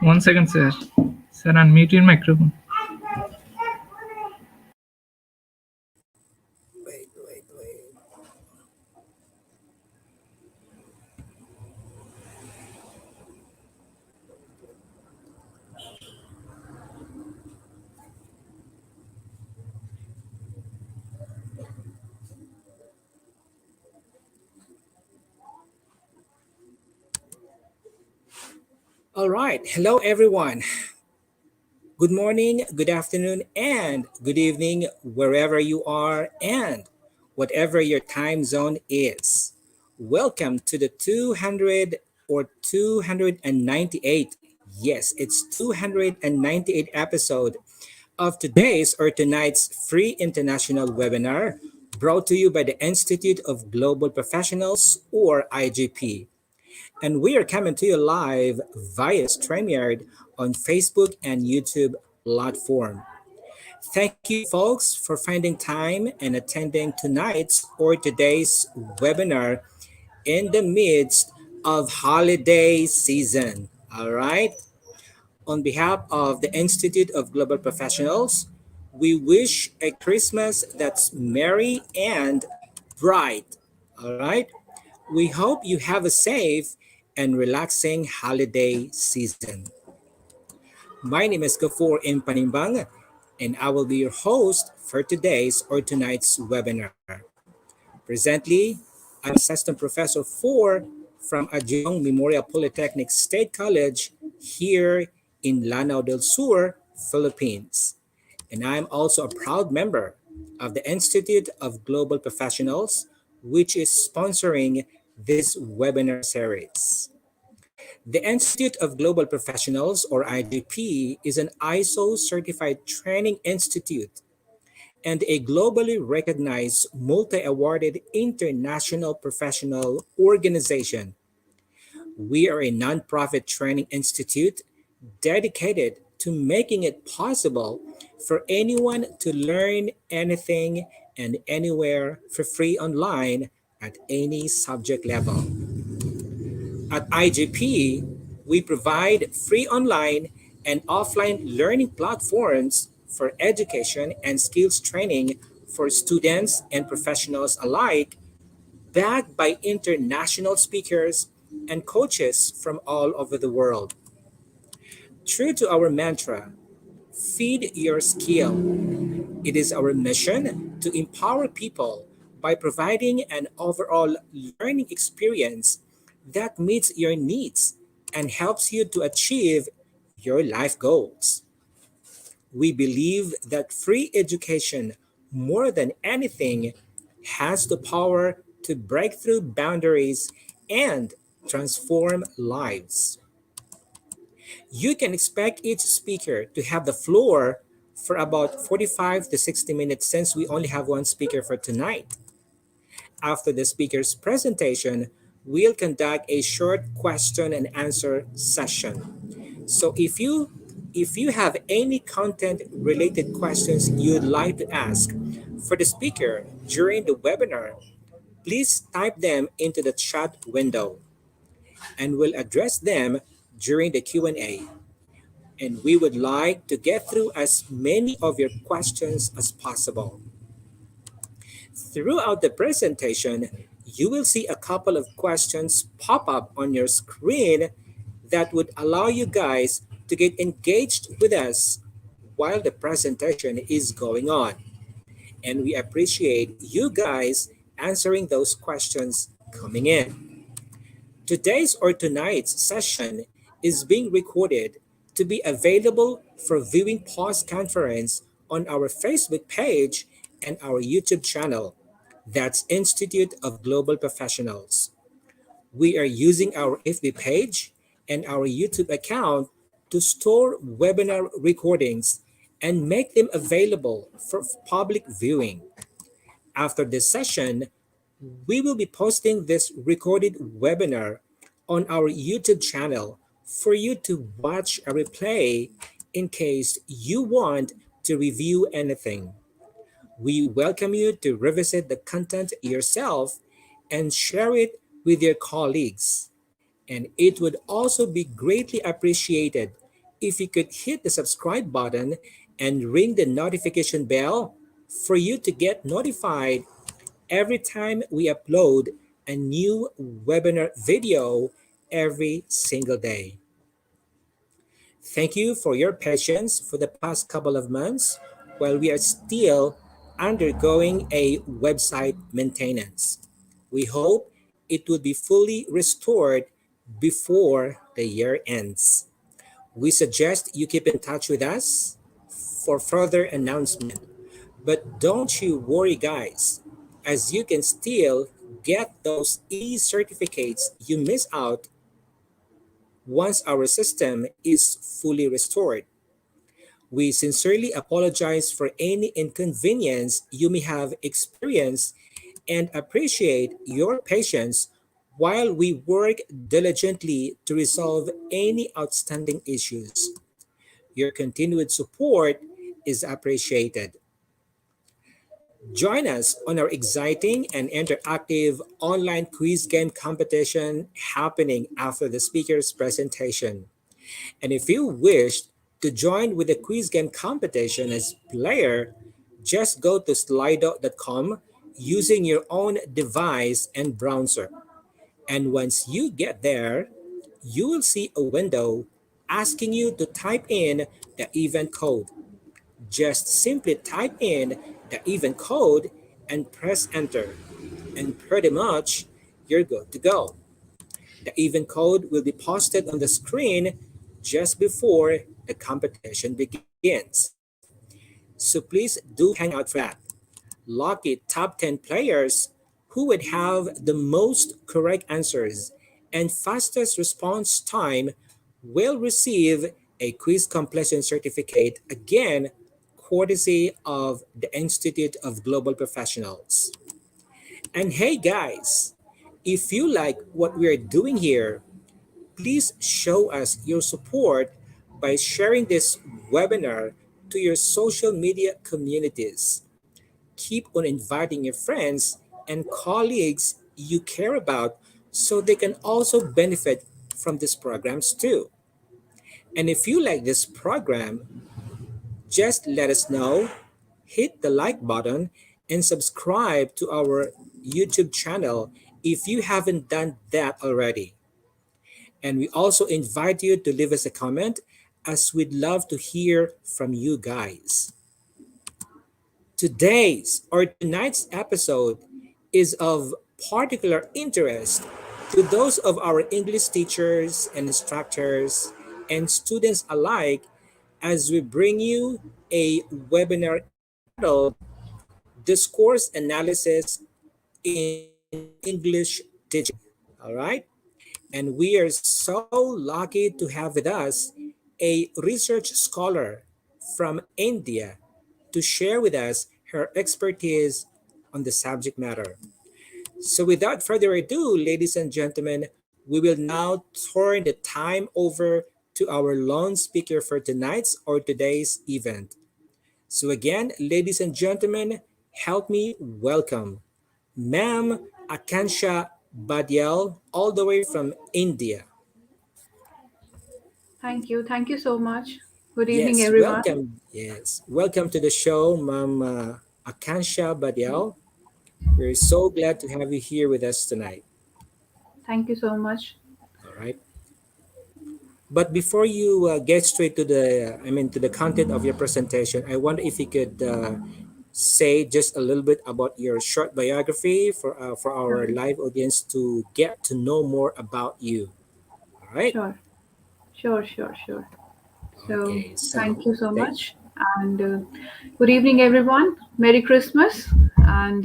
One second, sir. Sir, unmute your microphone. Wait. All right. Hello, everyone. Good morning, good afternoon, and good evening, wherever you are and whatever your time zone is. Welcome to the 200 or 298. Yes, it's 298 episode of today's or tonight's free international webinar brought to you by the Institute of Global Professionals or IGP. And we are coming to you live via StreamYard on Facebook and YouTube platform. Thank you, folks, for finding time and attending tonight's or today's webinar in the midst of holiday season. All right. On behalf of the Institute of Global Professionals, we wish a Christmas that's merry and bright. All right. We hope you have a safe and relaxing holiday season. My name is Gafor Impanimbang, and I will be your host for today's or tonight's webinar. Presently, I'm Assistant Professor 4 from Adjong Memorial Polytechnic State College here in Lanao del Sur, Philippines. And I'm also a proud member of the Institute of Global Professionals, which is sponsoring this webinar series. The Institute of Global Professionals, or IGP, is an ISO certified training institute and a globally recognized multi awarded international professional organization. We are a nonprofit training institute dedicated to making it possible for anyone to learn anything and anywhere for free online at any subject level. At IGP, we provide free online and offline learning platforms for education and skills training for students and professionals alike, backed by international speakers and coaches from all over the world. True to our mantra, feed your skill, it is our mission to empower people by providing an overall learning experience that meets your needs and helps you to achieve your life goals. We believe that free education, more than anything, has the power to break through boundaries and transform lives. You can expect each speaker to have the floor for about 45 to 60 minutes since we only have one speaker for tonight. After the speaker's presentation, we'll conduct a short question and answer session. So if you have any content related questions you'd like to ask for the speaker during the webinar, please type them into the chat window and we'll address them during the Q&A. And we would like to get through as many of your questions as possible. Throughout the presentation, you will see a couple of questions pop up on your screen that would allow you guys to get engaged with us while the presentation is going on. And we appreciate you guys answering those questions coming in. Today's or tonight's session is being recorded to be available for viewing post conference on our Facebook page and our YouTube channel. That's Institute of Global Professionals. We are using our FB page and our YouTube account to store webinar recordings and make them available for public viewing. After this session, we will be posting this recorded webinar on our YouTube channel for you to watch a replay in case you want to review anything. We welcome you to revisit the content yourself and share it with your colleagues. And it would also be greatly appreciated if you could hit the subscribe button and ring the notification bell for you to get notified every time we upload a new webinar video every single day. Thank you for your patience for the past couple of months while we are still undergoing a website maintenance. We hope it will be fully restored before the year ends. We suggest you keep in touch with us for further announcement. But don't you worry, guys, as you can still get those e-certificates you miss out once our system is fully restored. We sincerely apologize for any inconvenience you may have experienced and appreciate your patience while we work diligently to resolve any outstanding issues. Your continued support is appreciated. Join us on our exciting and interactive online quiz game competition happening after the speaker's presentation. And if you wish to join with the quiz game competition as player, just go to slido.com using your own device and browser. And once you get there, you will see a window asking you to type in the event code. Just simply type in the event code and press enter. And pretty much you're good to go. The event code will be posted on the screen just before the competition begins. So please do hang out for that. Lucky top 10 players who would have the most correct answers and fastest response time will receive a quiz completion certificate, again courtesy of the Institute of Global Professionals. And hey guys, if you like what we are doing here, please show us your support by sharing this webinar to your social media communities. Keep on inviting your friends and colleagues you care about so they can also benefit from these programs too. And if you like this program, just let us know, hit the like button, and subscribe to our YouTube channel if you haven't done that already. And we also invite you to leave us a comment as we'd love to hear from you guys. Today's or tonight's episode is of particular interest to those of our English teachers and instructors and students alike as we bring you a webinar entitled Discourse Analysis in English Teaching. All right? And we are so lucky to have with us a research scholar from India to share with us her expertise on the subject matter. So, without further ado, ladies and gentlemen, we will now turn the time over to our lone speaker for tonight's or today's event. So, again, ladies and gentlemen, help me welcome Ma'am Akansha Badial, all the way from India. Thank you. Thank you so much. Good evening, Yes, everyone. welcome. Yes, welcome to the show, Ma'am Akansha Badial. We're so glad to have you here with us tonight. Thank you so much. All right. But before you get straight to to the content of your presentation, I wonder if you could say just a little bit about your short biography for our Sure. live audience to get to know more about you. All right. Sure. Sure. So, Okay. So, thank you so thank. much. And good evening, everyone. Merry Christmas. And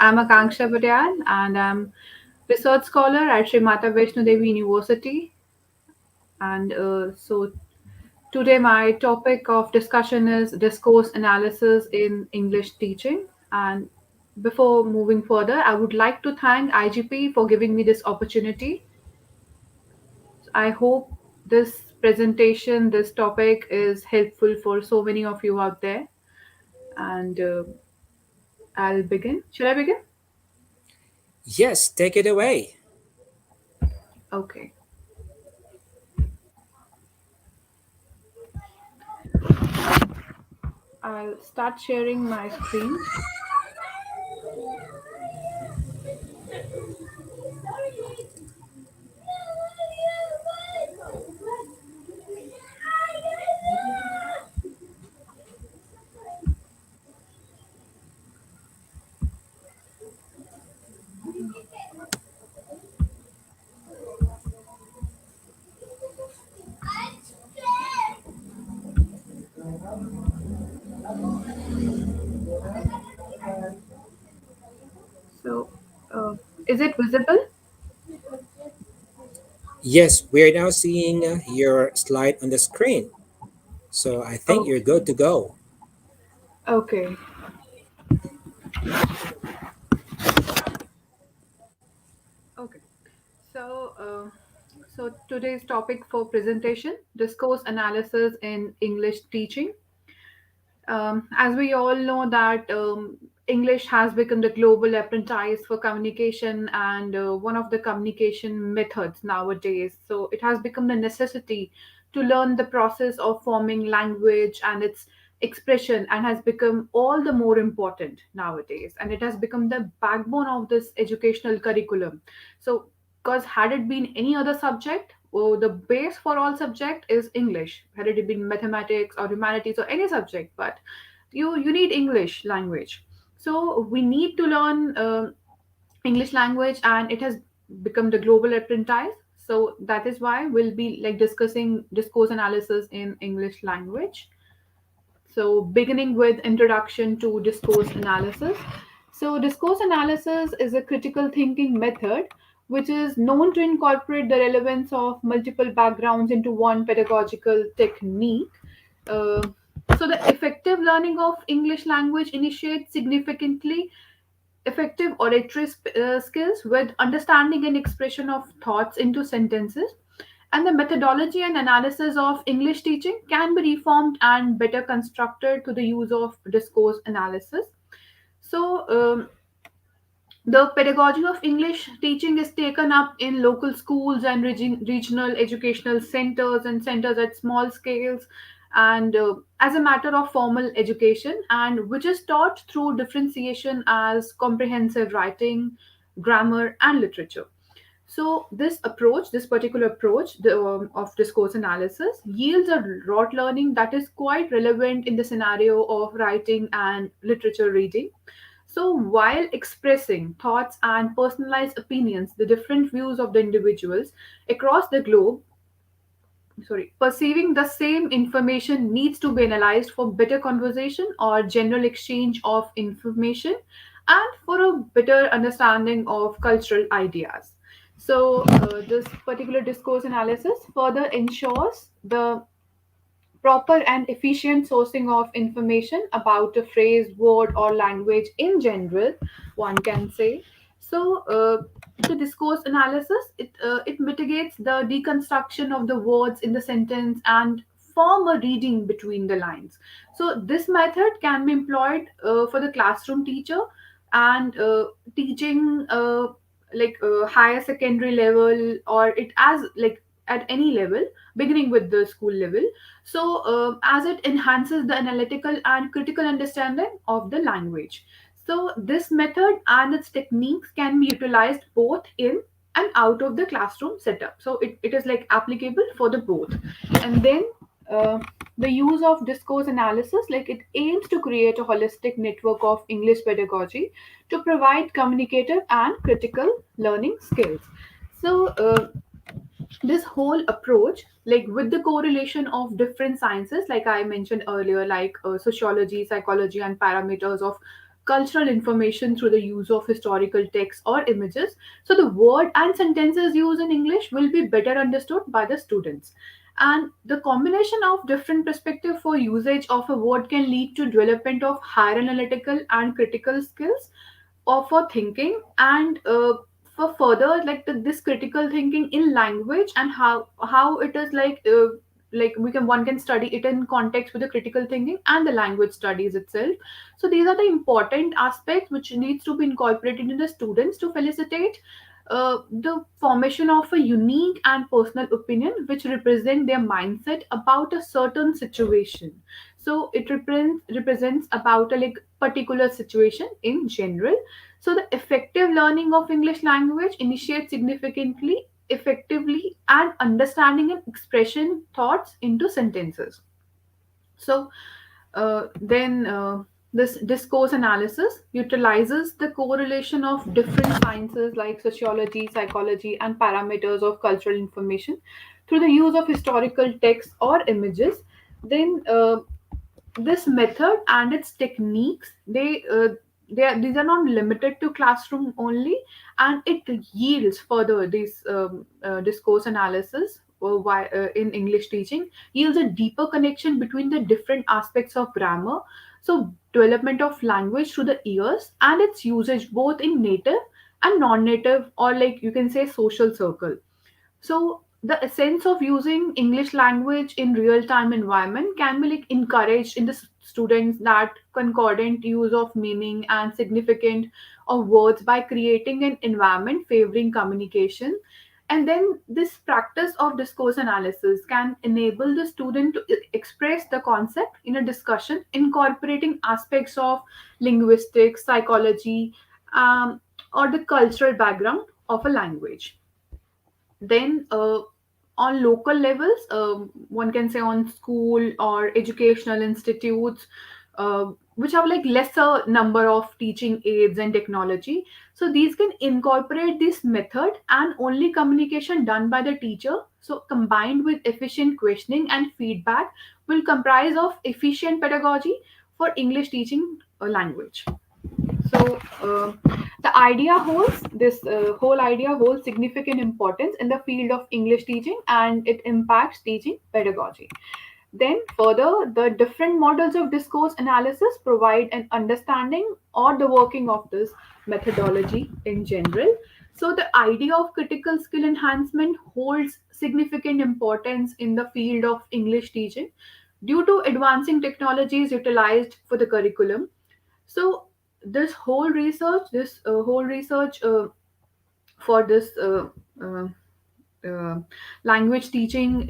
I'm Akanksha Patel, and I'm research scholar at Sri Mata Vaishno Devi University. And today my topic of discussion is discourse analysis in English teaching. And before moving further, I would like to thank IGP for giving me this opportunity. I hope this presentation, this topic is helpful for so many of you out there. And I'll begin. Should I begin? Yes, take it away. Okay. I'll start sharing my screen. So, uh, is it visible? Yes, we're now seeing your slide on the screen. So I think you're good Okay. to go. Okay. Okay. So, so today's topic for presentation: discourse analysis in English teaching. As we all know that English has become the global apprentice for communication and one of the communication methods nowadays. So it has become the necessity to learn the process of forming language and its expression, and has become all the more important nowadays. And it has become the backbone of this educational curriculum. So because had it been any other subject, oh, the base for all subject is English. Had it been mathematics or humanities or any subject, but you need English language. So we need to learn English language, and it has become the global apprentice. So that is why we'll be like discussing discourse analysis in English language. So, beginning with introduction to discourse analysis. So, discourse analysis is a critical thinking method which is known to incorporate the relevance of multiple backgrounds into one pedagogical technique. Uh, so, the effective learning of English language initiates significantly effective oratory skills with understanding and expression of thoughts into sentences, and the methodology and analysis of English teaching can be reformed and better constructed to the use of discourse analysis. So, the pedagogy of English teaching is taken up in local schools and regional educational centers and centers at small scales, and as a matter of formal education, and which is taught through differentiation as comprehensive writing, grammar, and literature. So this particular approach of discourse analysis yields a rote learning that is quite relevant in the scenario of writing and literature reading. So while expressing thoughts and personalized opinions, the different views of the individuals across the globe, perceiving the same information needs to be analyzed for better conversation or general exchange of information, and for a better understanding of cultural ideas. So this particular discourse analysis further ensures the proper and efficient sourcing of information about a phrase, word, or language in general, one can say. So, the discourse analysis, it mitigates the deconstruction of the words in the sentence and form a reading between the lines. So this method can be employed for the classroom teacher and teaching higher secondary level, or it as like at any level beginning with the school level. So as it enhances the analytical and critical understanding of the language. So this method and its techniques can be utilized both in and out of the classroom setup. So it is like applicable for the both. And then uh, the use of discourse analysis, like it aims to create a holistic network of English pedagogy to provide communicative and critical learning skills. So this whole approach, like with the correlation of different sciences like I mentioned earlier, like sociology, psychology, and parameters of cultural information through the use of historical text or images, so the word and sentences used in English will be better understood by the students. And the combination of different perspective for usage of a word can lead to development of higher analytical and critical skills or for thinking, and for further like this critical thinking in language, and how it is like we can one can study it in context with the critical thinking and the language studies itself. So these are the important aspects which needs to be incorporated in the students to felicitate the formation of a unique and personal opinion which represent their mindset about a certain situation. So it represents about a like particular situation in general. So the effective learning of English language initiates significantly, effectively, and understanding and expression thoughts into sentences. So then this discourse analysis utilizes the correlation of different sciences like sociology, psychology, and parameters of cultural information through the use of historical text or images. Then this method and its techniques, these are not limited to classroom only, and it yields further this discourse analysis in English teaching yields a deeper connection between the different aspects of grammar. So development of language through the ears and its usage both in native and non-native, or like you can say social circle. So the essence of using English language in real time environment can be like encouraged in the students, that concordant use of meaning and significant of words by creating an environment favoring communication. And then this practice of discourse analysis can enable the student to express the concept in a discussion incorporating aspects of linguistics, psychology, or the cultural background of a language. Then on local levels, one can say on school or educational institutes, which have like lesser number of teaching aids and technology, so these can incorporate this method, and only communication done by the teacher, so combined with efficient questioning and feedback, will comprise of efficient pedagogy for English teaching language. So the idea holds this whole idea holds significant importance in the field of English teaching, and it impacts teaching pedagogy. Then further, the different models of discourse analysis provide an understanding or the working of this methodology in general. So the idea of critical skill enhancement holds significant importance in the field of English teaching due to advancing technologies utilized for the curriculum. So this whole research for this uh, uh, language teaching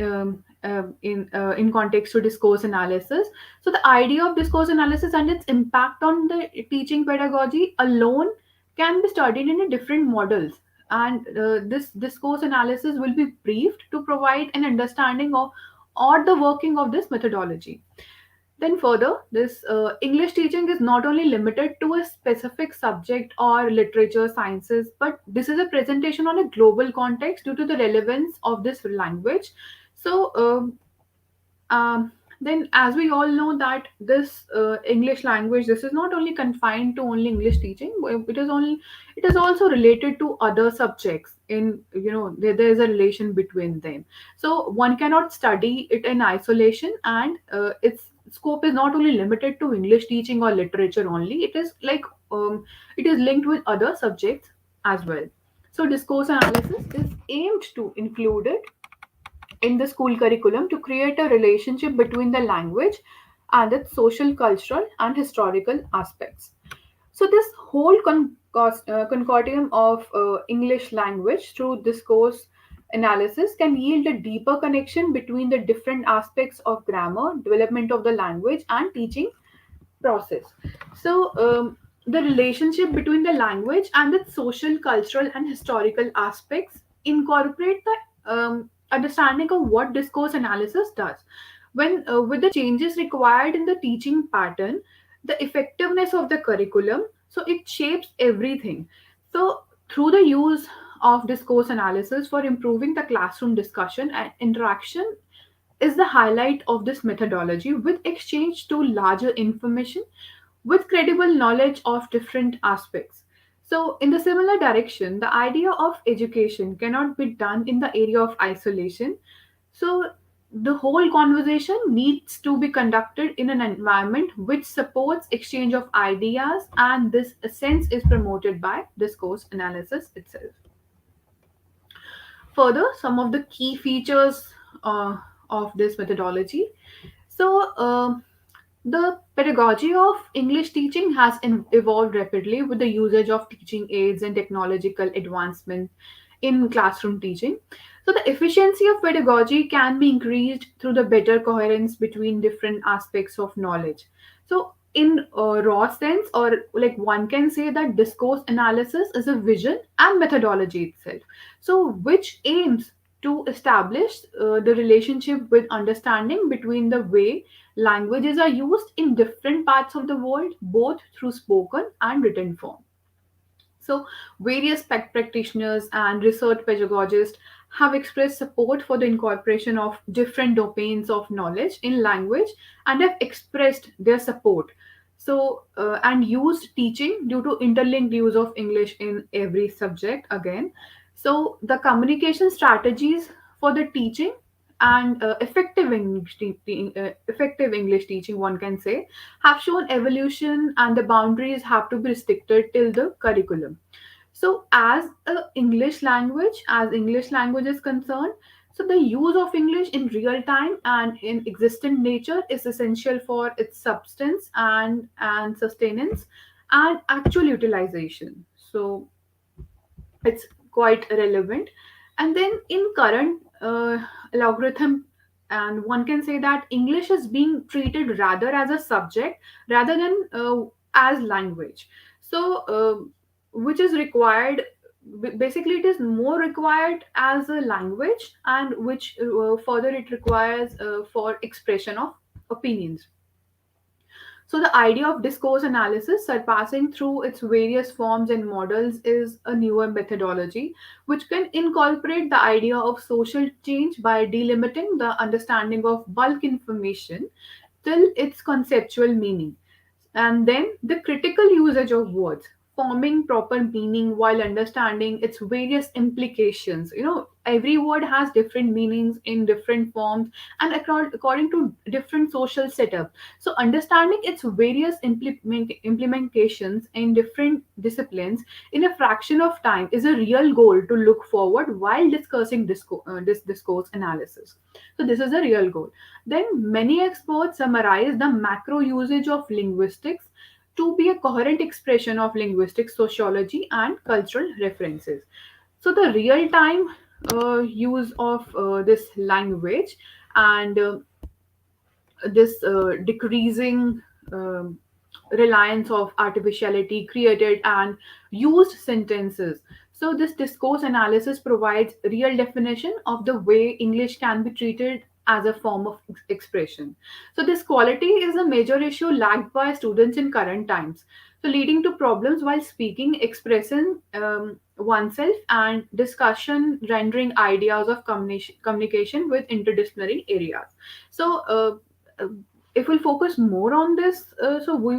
in context to discourse analysis. So the idea of discourse analysis and its impact on the teaching pedagogy alone can be studied in a different models, and this discourse analysis will be briefed to provide an understanding of or the working of this methodology. Then further, this English teaching is not only limited to a specific subject or literature sciences, but this is a presentation on a global context due to the relevance of this language. So um, then, as we all know that this English language, this is not only confined to only English teaching. It is also related to other subjects. In there is a relation between them. So one cannot study it in isolation, and its scope is not only limited to English teaching or literature only. It is linked with other subjects as well. So discourse analysis is aimed to include it in the school curriculum to create a relationship between the language and its social, cultural, and historical aspects. So, this whole concordium of English language through discourse analysis can yield a deeper connection between the different aspects of grammar, development of the language, and teaching process. So, the relationship between the language and its social, cultural, and historical aspects incorporate the understanding of what discourse analysis does. When with the changes required in the teaching pattern, the effectiveness of the curriculum, so it shapes everything. So, through the use of discourse analysis for improving the classroom discussion and interaction is the highlight of this methodology, with exchange to larger information with credible knowledge of different aspects. So, in the similar direction, the idea of education cannot be done in the area of isolation. So, the whole conversation needs to be conducted in an environment which supports exchange of ideas, and this sense is promoted by discourse analysis itself. Further, some of the key features of this methodology. So, the pedagogy of English teaching has evolved rapidly with the usage of teaching aids and technological advancement in classroom teaching. So the efficiency of pedagogy can be increased through the better coherence between different aspects of knowledge. So in a raw sense, or like one can say that discourse analysis is a vision and methodology itself. So which aims to establish the relationship with understanding between the way languages are used in different parts of the world, both through spoken and written form. So, various practitioners and research pedagogists have expressed support for the incorporation of different domains of knowledge in language and have expressed their support. So, and used teaching due to interlinked use of English in every subject again. So, the communication strategies for the teaching and effective English teaching, one can say, have shown evolution, and the boundaries have to be restricted till the curriculum. So as English language is concerned, so the use of English in real time and in existent nature is essential for its substance and sustenance and actual utilization. So it's quite relevant. And then in current logarithm, and one can say that English is being treated rather as a subject rather than as language. So which is required, basically it is more required as a language, and which further it requires for expression of opinions. So, the idea of discourse analysis surpassing through its various forms and models is a newer methodology which can incorporate the idea of social change by delimiting the understanding of bulk information till its conceptual meaning. And then the critical usage of words, forming proper meaning while understanding its various implications. Every word has different meanings in different forms and according to different social setup. So understanding its various implementations in different disciplines in a fraction of time is a real goal to look forward while discussing this discourse analysis. So this is a real goal. Then many experts summarize the macro usage of linguistics to be a coherent expression of linguistic sociology and cultural references. So the real time use of this language and this decreasing um, reliance of artificiality created and used sentences. So this discourse analysis provides real definition of the way English can be treated as a form of expression. So this quality is a major issue lacked by students in current times, so leading to problems while speaking, expressing oneself, and discussion rendering ideas of communication with interdisciplinary areas. So uh, if we focus more on this, so we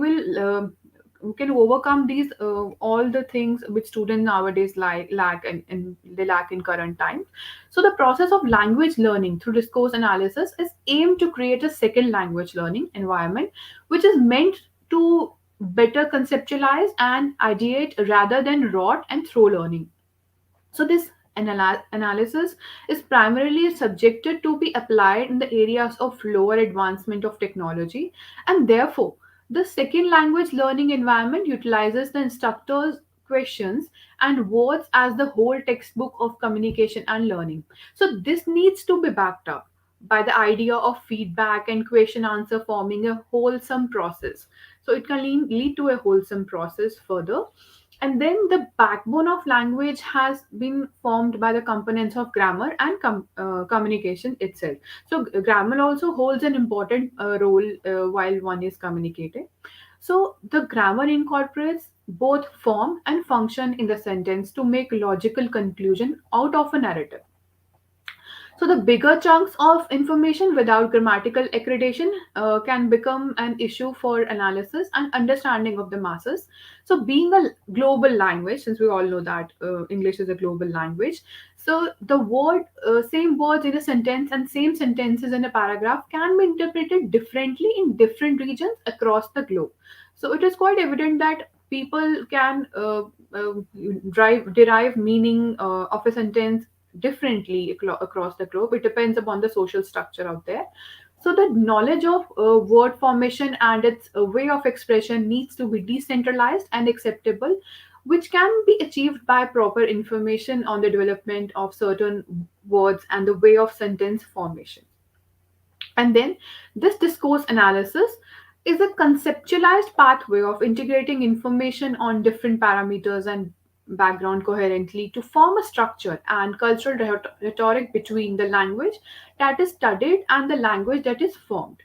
can overcome these all the things which students nowadays lack, and they lack in current times. So the process of language learning through discourse analysis is aimed to create a second language learning environment which is meant to better conceptualize and ideate rather than rot and throw learning. So this analysis is primarily subjected to be applied in the areas of lower advancement of technology, and therefore the second language learning environment utilizes the instructor's questions and words as the whole textbook of communication and learning. So this needs to be backed up by the idea of feedback and question answer forming a wholesome process. So it can lead to a wholesome process further. And then the backbone of language has been formed by the components of grammar and communication itself. So grammar also holds an important role while one is communicating. So the grammar incorporates both form and function in the sentence to make logical conclusion out of a narrative. So the bigger chunks of information without grammatical accreditation can become an issue for analysis and understanding of the masses. So being a global language, since we all know that English is a global language, so the same words in a sentence and same sentences in a paragraph can be interpreted differently in different regions across the globe. So it is quite evident that people can derive meaning of a sentence differently across the globe. It depends upon the social structure out there. So the knowledge of word formation and its way of expression needs to be decentralized and acceptable which can be achieved by proper information on the development of certain words and the way of sentence formation. And then this discourse analysis is a conceptualized pathway of integrating information on different parameters and background coherently to form a structure and cultural rhetoric between the language that is studied and the language that is formed.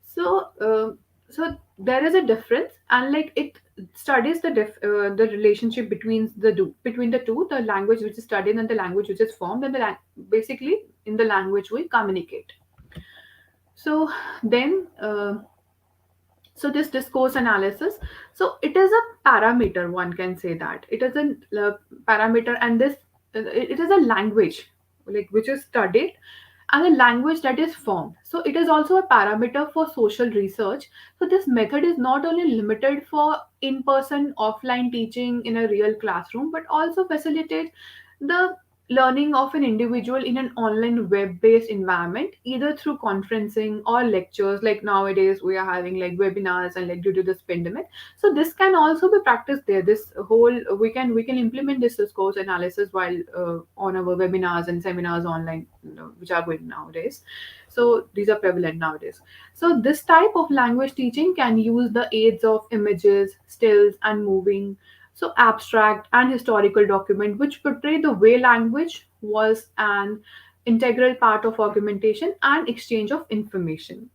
So, so there is a difference, and like it studies the relationship between the two, the language which is studied and the language which is formed, and basically in the language we communicate. So then, so this discourse analysis, so it is a parameter. One can say that it is a parameter, and this it is a language like which is studied and a language that is formed. So it is also a parameter for social research. So this method is not only limited for in-person offline teaching in a real classroom, but also facilitate the learning of an individual in an online web-based environment, either through conferencing or lectures. Like nowadays we are having like webinars, and like due to this pandemic, so this can also be practiced there. This whole we can implement this discourse analysis while on our webinars and seminars online, which are going nowadays. So these are prevalent nowadays. So this type of language teaching can use the aids of images, stills, and moving, so abstract and historical document which portray the way language was an integral part of argumentation and exchange of information.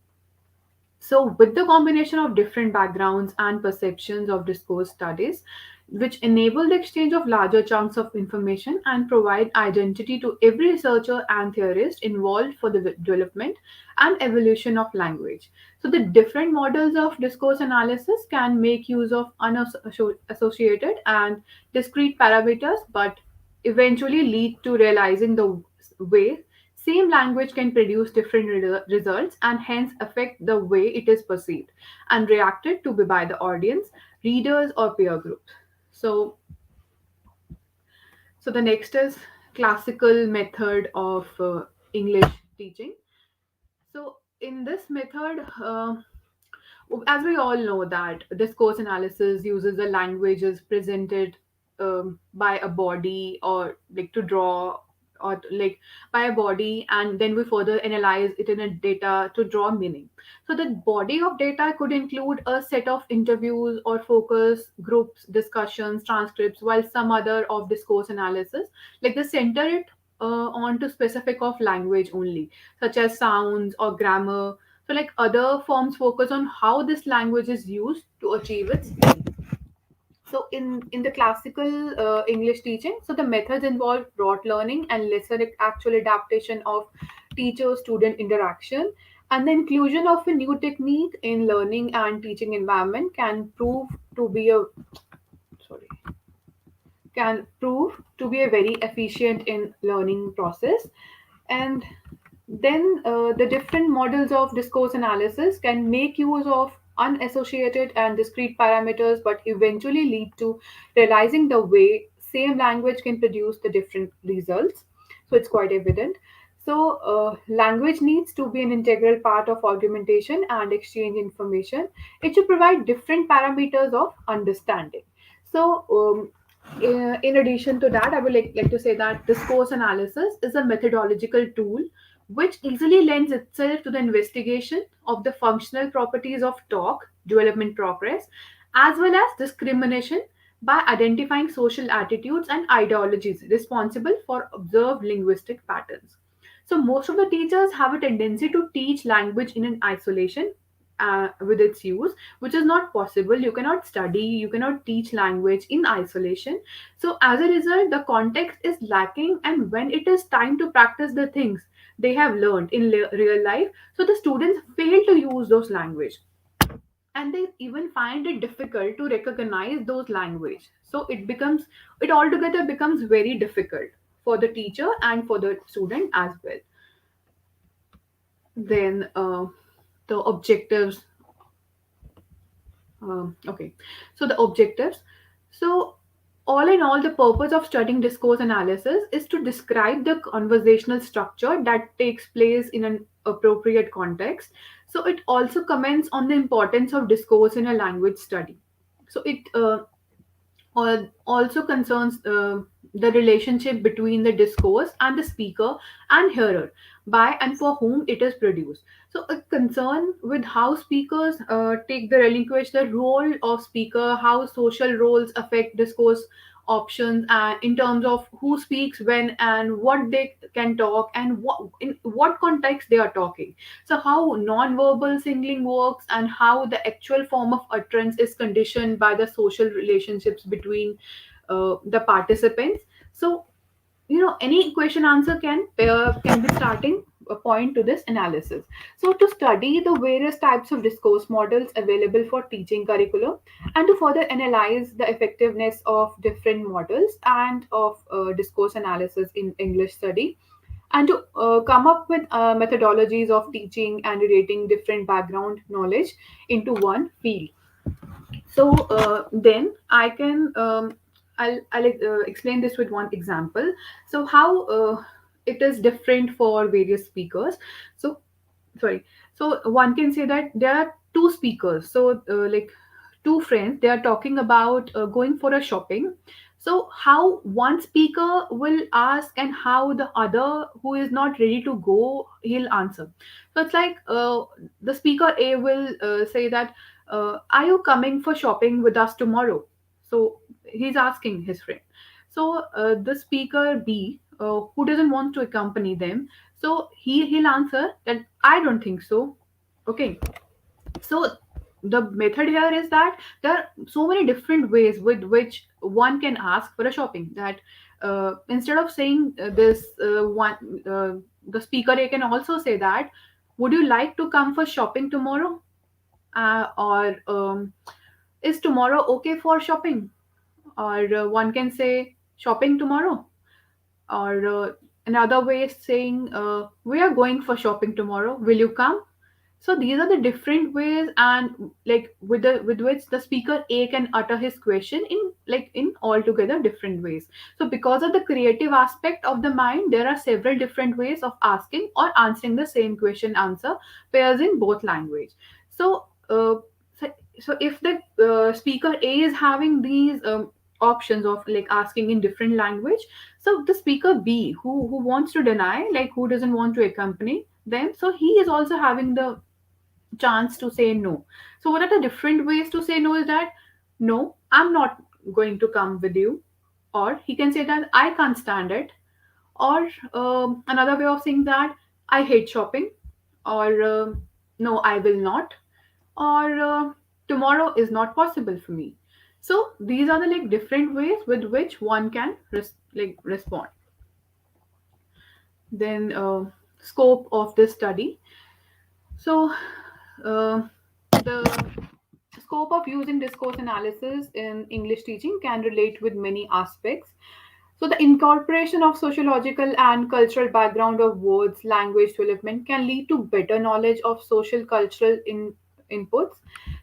So, with the combination of different backgrounds and perceptions of discourse studies, which enable the exchange of larger chunks of information and provide identity to every researcher and theorist involved for the development and evolution of language. So, the different models of discourse analysis can make use of unassociated and discrete parameters, but eventually lead to realizing the way same language can produce different results and hence affect the way it is perceived and reacted to by the audience, readers, or peer groups. So, so the next is classical method of English teaching. So, in this method, as we all know that discourse analysis uses the languages presented by a body, or like to draw, or like by a body, and then we further analyze it in a data to draw meaning. So the body of data could include a set of interviews or focus groups discussions transcripts, while some other of discourse analysis like they center it onto specific of language only, such as sounds or grammar. So, like other forms focus on how this language is used to achieve its meaning. So, in the classical English teaching, so the methods involve rote learning and lesser actual adaptation of teacher-student interaction, and the inclusion of a new technique in learning and teaching environment sorry can prove to be a very efficient in learning process. And then the different models of discourse analysis can make use of unassociated and discrete parameters, but eventually lead to realizing the way same language can produce the different results. So it's quite evident. So language needs to be an integral part of argumentation and exchange information. It should provide different parameters of understanding. So in addition to that, I would like to say that discourse analysis is a methodological tool which easily lends itself to the investigation of the functional properties of talk, development progress, as well as discrimination by identifying social attitudes and ideologies responsible for observed linguistic patterns. So, most of the teachers have a tendency to teach language in an isolation with its use, which is not possible. You cannot study, you cannot teach language in isolation. So, as a result, the context is lacking, and when it is time to practice the things they have learned in real life, so the students fail to use those language, and they even find it difficult to recognize those language. So it altogether becomes very difficult for the teacher and for the student as well. Then the objectives. Okay, so the objectives. So, all in all, the purpose of studying discourse analysis is to describe the conversational structure that takes place in an appropriate context. So, it also comments on the importance of discourse in a language study. So, it also concerns the relationship between the discourse and the speaker and hearer, by and for whom it is produced. So, a concern with how speakers take the relinquish the role of speaker, how social roles affect discourse options, and in terms of who speaks when and what they can talk and in what context they are talking. So, how non-verbal signaling works and how the actual form of utterance is conditioned by the social relationships between the participants. So, any question answer can be starting a point to this analysis. So, to study the various types of discourse models available for teaching curriculum and to further analyze the effectiveness of different models and of discourse analysis in English study, and to come up with methodologies of teaching and relating different background knowledge into one field. So then I can I'll explain this with one example. So how it is different for various speakers. So sorry. So one can say that there are two speakers. So like two friends, they are talking about going for a shopping. So how one speaker will ask and how the other who is not ready to go, he'll answer. So it's like the speaker A will say that, are you coming for shopping with us tomorrow? So he's asking his friend. So the speaker B, who doesn't want to accompany them, so he'll answer that I don't think so. Okay. So the method here is that there are so many different ways with which one can ask for a shopping, that instead of saying this one the speaker A can also say that, would you like to come for shopping tomorrow, or is tomorrow okay for shopping, or one can say shopping tomorrow, or another way is saying we are going for shopping tomorrow, will you come? So these are the different ways, and like with which the speaker A can utter his question in in altogether different ways. So because of the creative aspect of the mind, there are several different ways of asking or answering the same question answer pairs in both language. So so if the speaker A is having these options of like asking in different language, so the speaker B, who wants to deny, like who doesn't want to accompany them, so he is also having the chance to say no. So what are the different ways to say no is that, no, I'm not going to come with you, or he can say that I can't stand it, or another way of saying that I hate shopping, or no, I will not, or tomorrow is not possible for me. So these are the like different ways with which one can respond. Then scope of this study. So the scope of using discourse analysis in English teaching can relate with many aspects. So, the incorporation of sociological and cultural background of words, language development can lead to better knowledge of social cultural inputs.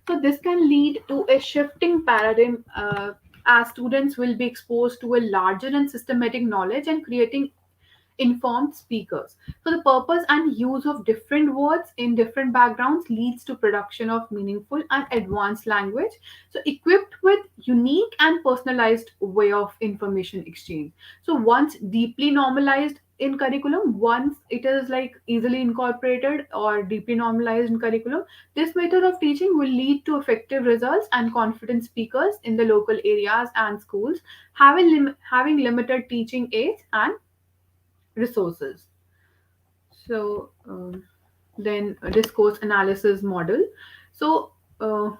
So, this can lead to a shifting paradigm as students will be exposed to a larger and systematic knowledge and creating informed speakers. So the purpose and use of different words in different backgrounds leads to production of meaningful and advanced language. So equipped with unique and personalized way of information exchange. So once deeply normalized in curriculum, once it is like easily incorporated or deeply normalized in curriculum, this method of teaching will lead to effective results and confident speakers in the local areas and schools having limited teaching aids and resources. So then a discourse analysis model. So uh,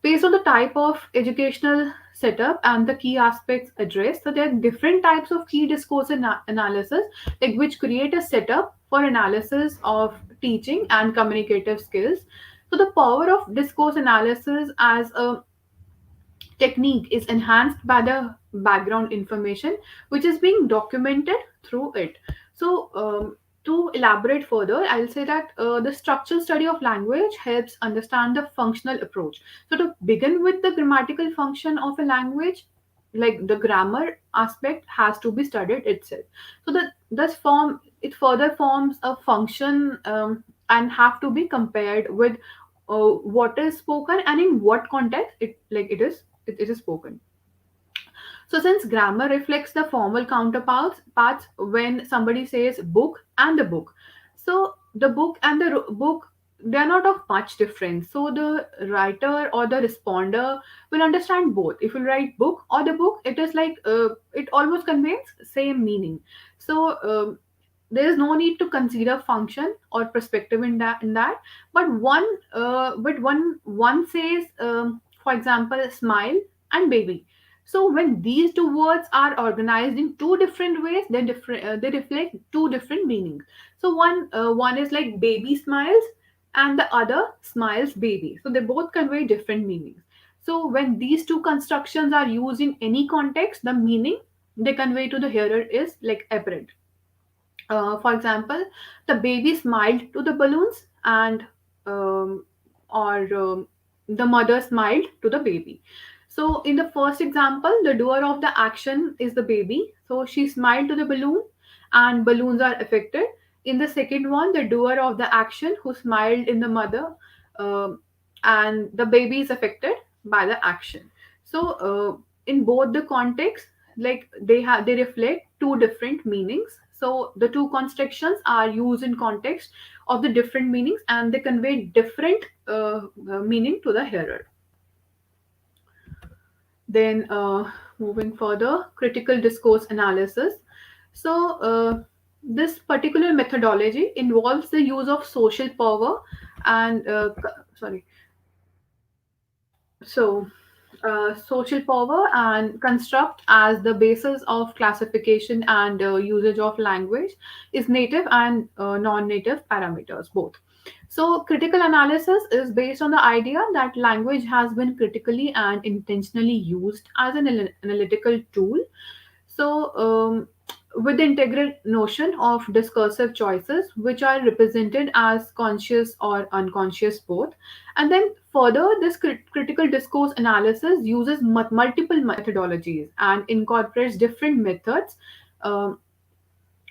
based on the type of educational setup and the key aspects addressed, so there are different types of key discourse analysis, like which create a setup for analysis of teaching and communicative skills. So the power of discourse analysis as a technique is enhanced by the background information which is being documented through it. So, to elaborate further, I'll say that the structural study of language helps understand the functional approach. So, to begin with the grammatical function of a language, like the grammar aspect has to be studied itself. So, that this form it further forms a function and have to be compared with what is spoken and in what context it is it is spoken. So, since grammar reflects the formal counterparts parts when somebody says book and the book, so the book and the book, they are not of much difference. So the writer or the responder will understand both. If you write book or the book, it is like it almost conveys same meaning. So there is no need to consider function or perspective in that. But one says, for example, smile and baby. So when these two words are organized in two different ways, then they reflect two different meanings. So one is like baby smiles, and the other smiles baby. So they both convey different meanings. So when these two constructions are used in any context, the meaning they convey to the hearer is like apparent. For example, the baby smiled to the balloons, and um, or the mother smiled to the baby. So, in the first example, the doer of the action is the baby. So, she smiled to the balloon, and balloons are affected. In the second one, the doer of the action who smiled in the mother, um and the baby is affected by the action. So, in both the contexts, like they reflect two different meanings. So the two constructions are used in context of the different meanings, and they convey different meaning to the hearer. Then moving further, critical discourse analysis. So this particular methodology involves the use of social power and sorry so social power and construct as the basis of classification and usage of language is native and non-native parameters both. So critical analysis is based on the idea that language has been critically and intentionally used as an analytical tool. So, with the integral notion of discursive choices, which are represented as conscious or unconscious both. And then further, this critical discourse analysis uses multiple methodologies and incorporates different methods, um,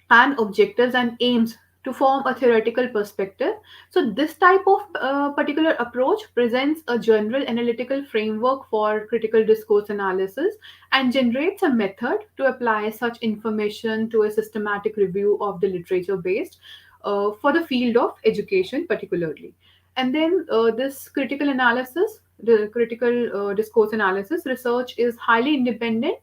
and objectives and aims to form a theoretical perspective. So, this type of particular approach presents a general analytical framework for critical discourse analysis and generates a method to apply such information to a systematic review of the literature based for the field of education, particularly. And then this critical analysis, the critical discourse analysis research is highly independent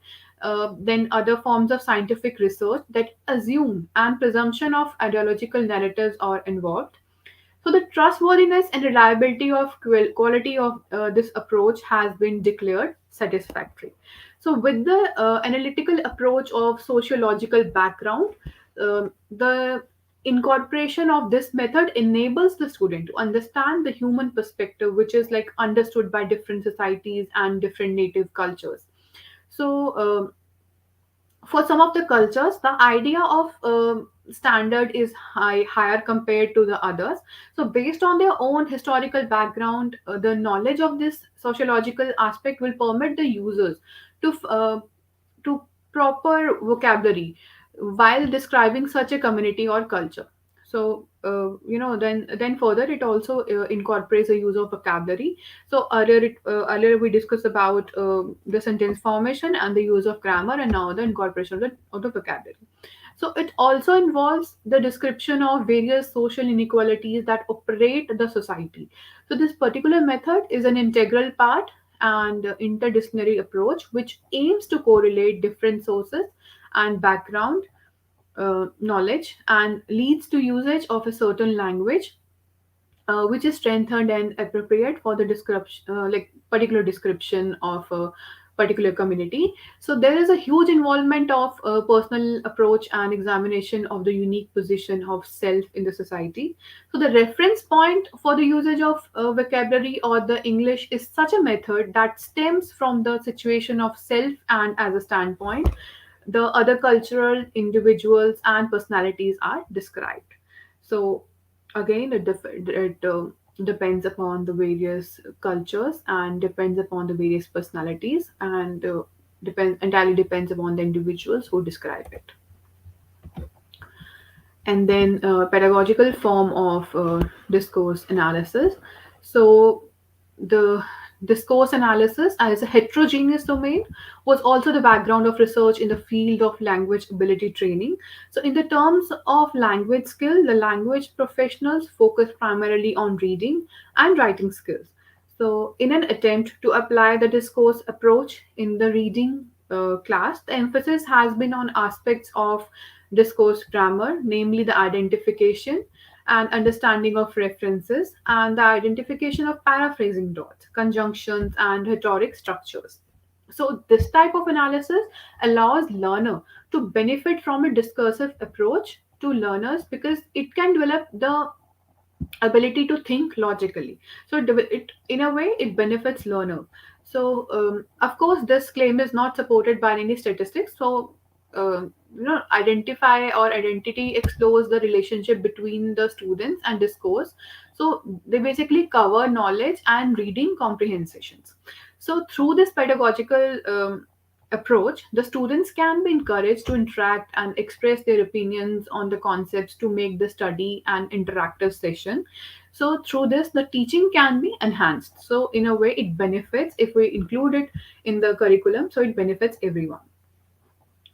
than other forms of scientific research that assume and presumption of ideological narratives are involved. So the trustworthiness and reliability of quality of this approach has been declared satisfactory. So with the analytical approach of sociological background, the incorporation of this method enables the student to understand the human perspective, which is like understood by different societies and different native cultures. So for some of the cultures, the idea of standard is higher compared to the others. So based on their own historical background, the knowledge of this sociological aspect will permit the users to to proper vocabulary while describing such a community or culture. So then further it also incorporates the use of vocabulary. So earlier we discussed about the sentence formation and the use of grammar, and now the incorporation of the vocabulary. So it also involves the description of various social inequalities that operate the society. So this particular method is an integral part and interdisciplinary approach which aims to correlate different sources and background knowledge and leads to usage of a certain language which is strengthened and appropriate for the description, like particular description of a particular community. So there is a huge involvement of personal approach and examination of the unique position of self in the society. So the reference point for the usage of vocabulary or the English is such a method that stems from the situation of self, and as a standpoint, the other cultural individuals and personalities are described. So again it depends upon the various cultures and depends upon the various personalities, and entirely depends upon the individuals who describe it. And then pedagogical form of discourse analysis. So the discourse analysis as a heterogeneous domain was also the background of research in the field of language ability training. So, in the terms of language skill, the language professionals focus primarily on reading and writing skills. So, in an attempt to apply the discourse approach in the reading class, the emphasis has been on aspects of discourse grammar, namely the identification and understanding of references and the identification of paraphrasing dots, conjunctions, and rhetoric structures. So, this type of analysis allows learner to benefit from a discursive approach to learners because it can develop the ability to think logically. So it in a way it benefits learner. So of course this claim is not supported by any statistics. So identify or identity explores the relationship between the students and discourse. So they basically cover knowledge and reading comprehensions. So through this pedagogical approach, the students can be encouraged to interact and express their opinions on the concepts to make the study an interactive session. So through this, the teaching can be enhanced. So in a way, it benefits if we include it in the curriculum. So it benefits everyone.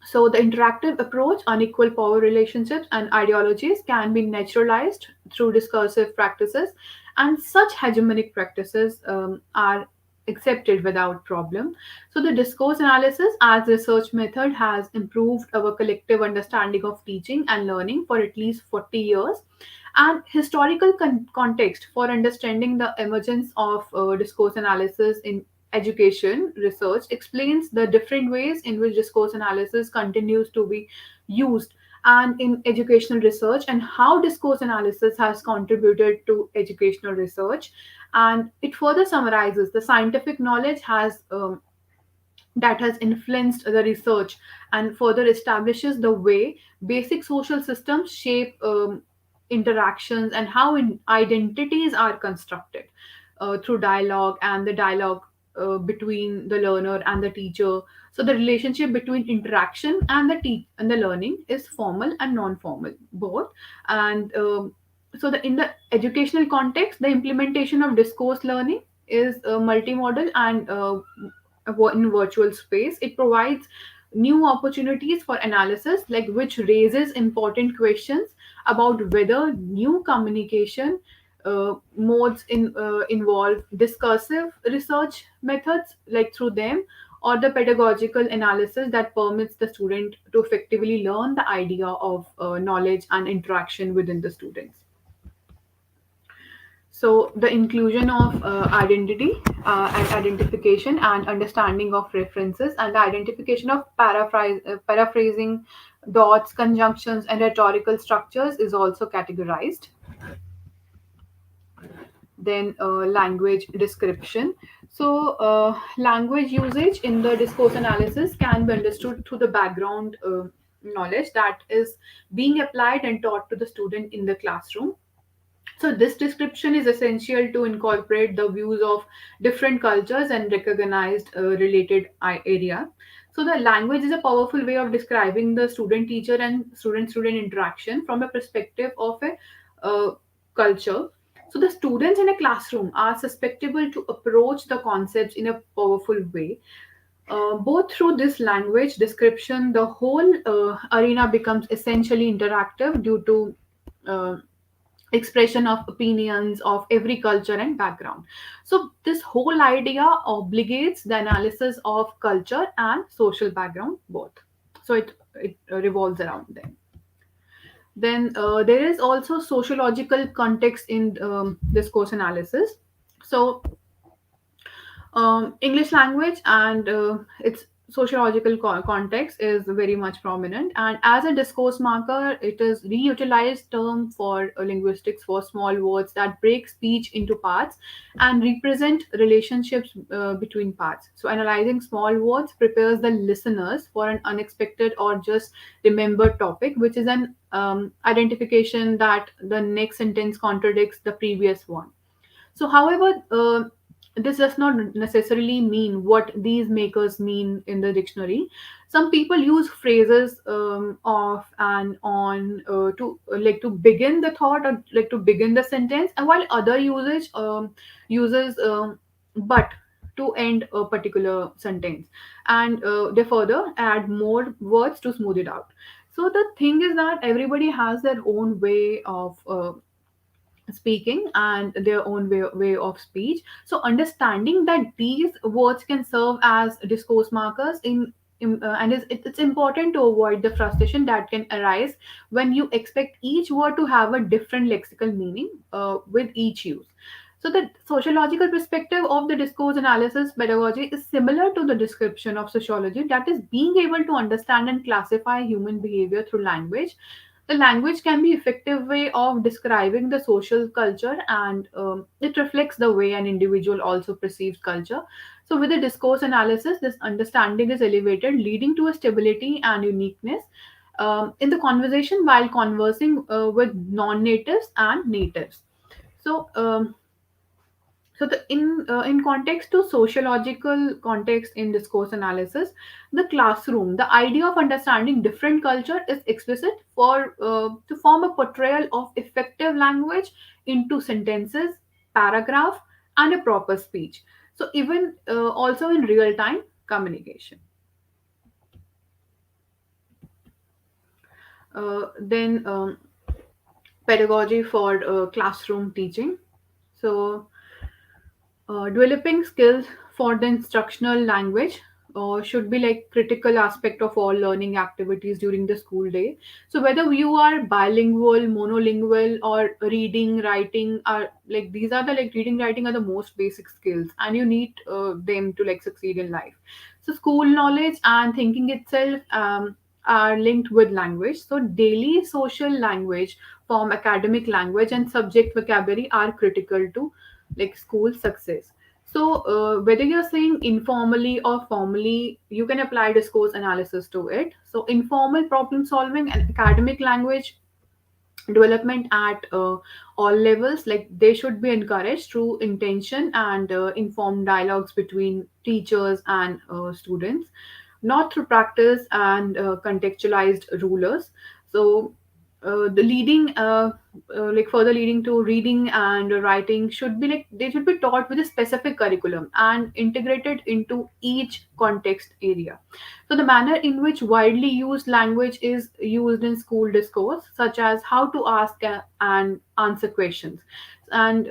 So the interactive approach, unequal power relationships, and ideologies can be naturalized through discursive practices, and such hegemonic practices are accepted without problem. So the discourse analysis as research method has improved our collective understanding of teaching and learning for at least 40 years. And historical context for understanding the emergence of discourse analysis in education research explains the different ways in which discourse analysis continues to be used and in educational research, and how discourse analysis has contributed to educational research. And it further summarizes the scientific knowledge has that has influenced the research and further establishes the way basic social systems shape interactions and how identities are constructed through dialogue and the dialogue between the learner and the teacher. So the relationship between interaction and and the learning is formal and non-formal both. And so the in the educational context, the implementation of discourse learning is multimodal and in virtual space. It provides new opportunities for analysis, like which raises important questions about whether new communication modes involve discursive research methods, like through them, or the pedagogical analysis that permits the student to effectively learn the idea of knowledge and interaction within the students. So the inclusion of identity and identification and understanding of references and the identification of paraphrasing dots, conjunctions, and rhetorical structures is also categorized. Then language description. So language usage in the discourse analysis can be understood through the background knowledge that is being applied and taught to the student in the classroom. So this description is essential to incorporate the views of different cultures and recognized related area. So the language is a powerful way of describing the student teacher and student student interaction from a perspective of a culture. So the students in a classroom are susceptible to approach the concepts in a powerful way. Both through this language description, the whole arena becomes essentially interactive due to uh, expression of opinions of every culture and background. So this whole idea obligates the analysis of culture and social background both. So it revolves around them. Then there is also sociological context in discourse analysis. So English language and its sociological context is very much prominent. And as a discourse marker, it is reutilized term for linguistics for small words that break speech into parts and represent relationships between parts. So analyzing small words prepares the listeners for an unexpected or just remembered topic, which is an identification that the next sentence contradicts the previous one. So, however, this does not necessarily mean what these makers mean in the dictionary. Some people use phrases off and on to like to begin the thought or like to begin the sentence, and while other usage uses but. to end a particular sentence, and they further add more words to smooth it out. So the thing is that everybody has their own way of speaking and their own way of speech. So understanding that these words can serve as discourse markers and it's important to avoid the frustration that can arise when you expect each word to have a different lexical meaning with each use. So the sociological perspective of the discourse analysis pedagogy is similar to the description of sociology, that is being able to understand and classify human behavior through language. The language can be effective way of describing the social culture, and it reflects the way an individual also perceives culture. So with the discourse analysis, this understanding is elevated, leading to a stability and uniqueness in the conversation while conversing with non-natives and natives. So um, so the, in in context to sociological context in discourse analysis, the classroom, the idea of understanding different culture is explicit for to form a portrayal of effective language into sentences, paragraph, and a proper speech. So even also in real time communication. Then Pedagogy for classroom teaching. So developing skills for the instructional language should be like critical aspect of all learning activities during the school day. So whether you are bilingual, monolingual, or reading, writing, are like these are the like reading, writing are the most basic skills, and you need them to like succeed in life. So school knowledge and thinking itself are linked with language. So daily social language form academic language and subject vocabulary are critical to like school success. So whether you're saying informally or formally, you can apply discourse analysis to it. So informal problem solving and academic language development at all levels, like they should be encouraged through intention and informed dialogues between teachers and students, not through practice and contextualized rulers. So the leading like further leading to reading and writing should be like they should be taught with a specific curriculum and integrated into each context area. So the manner in which widely used language is used in school discourse, such as how to ask and answer questions, and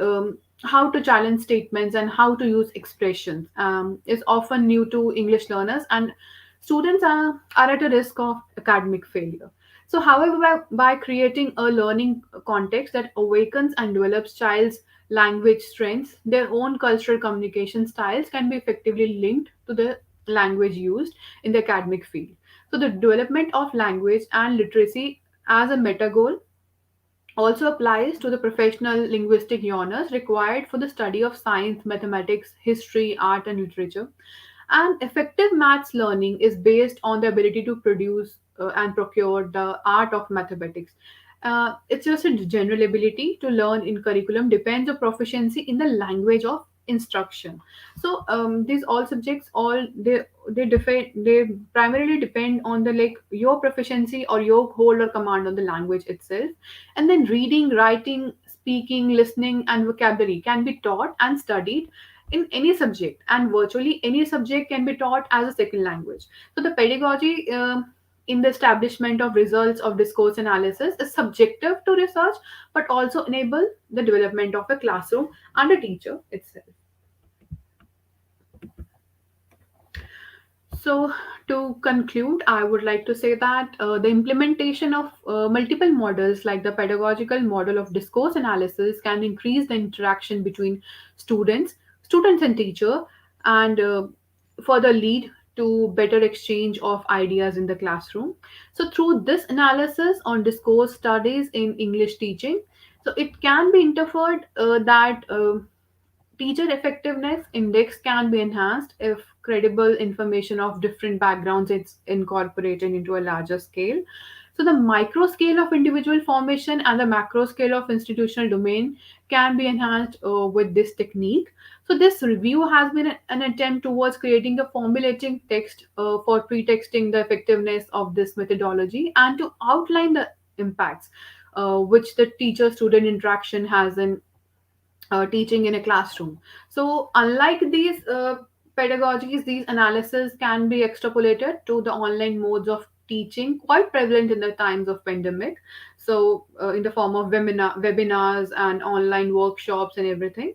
how to challenge statements and how to use expressions, is often new to English learners, and students are at a risk of academic failure. So, however, by creating a learning context that awakens and develops child's language strengths, their own cultural communication styles can be effectively linked to the language used in the academic field. So, the development of language and literacy as a meta goal also applies to the professional linguistic honors required for the study of science, mathematics, history, art, and literature. And effective maths learning is based on the ability to produce and procure the art of mathematics. It's just a general ability to learn in curriculum depends on proficiency in the language of instruction. So these all subjects all they primarily depend on the like your proficiency or your hold or command on the language itself. And then reading, writing, speaking, listening, and vocabulary can be taught and studied in any subject, and virtually any subject can be taught as a second language. So the pedagogy in the establishment of results of discourse analysis is subjective to research, but also enable the development of a classroom and a teacher itself. So, to conclude, I would like to say that the implementation of multiple models, like the pedagogical model of discourse analysis, can increase the interaction between students and teacher, and further lead to better exchange of ideas in the classroom. So, through this analysis on discourse studies in English teaching, so it can be inferred that teacher effectiveness index can be enhanced if credible information of different backgrounds is incorporated into a larger scale. So the micro scale of individual formation and the macro scale of institutional domain can be enhanced with this technique. So this review has been an attempt towards creating a formulating text for pretexting the effectiveness of this methodology and to outline the impacts which the teacher-student interaction has in teaching in a classroom. So, unlike these pedagogies, these analyses can be extrapolated to the online modes of teaching quite prevalent in the times of pandemic. So, in the form of webinars and online workshops and everything.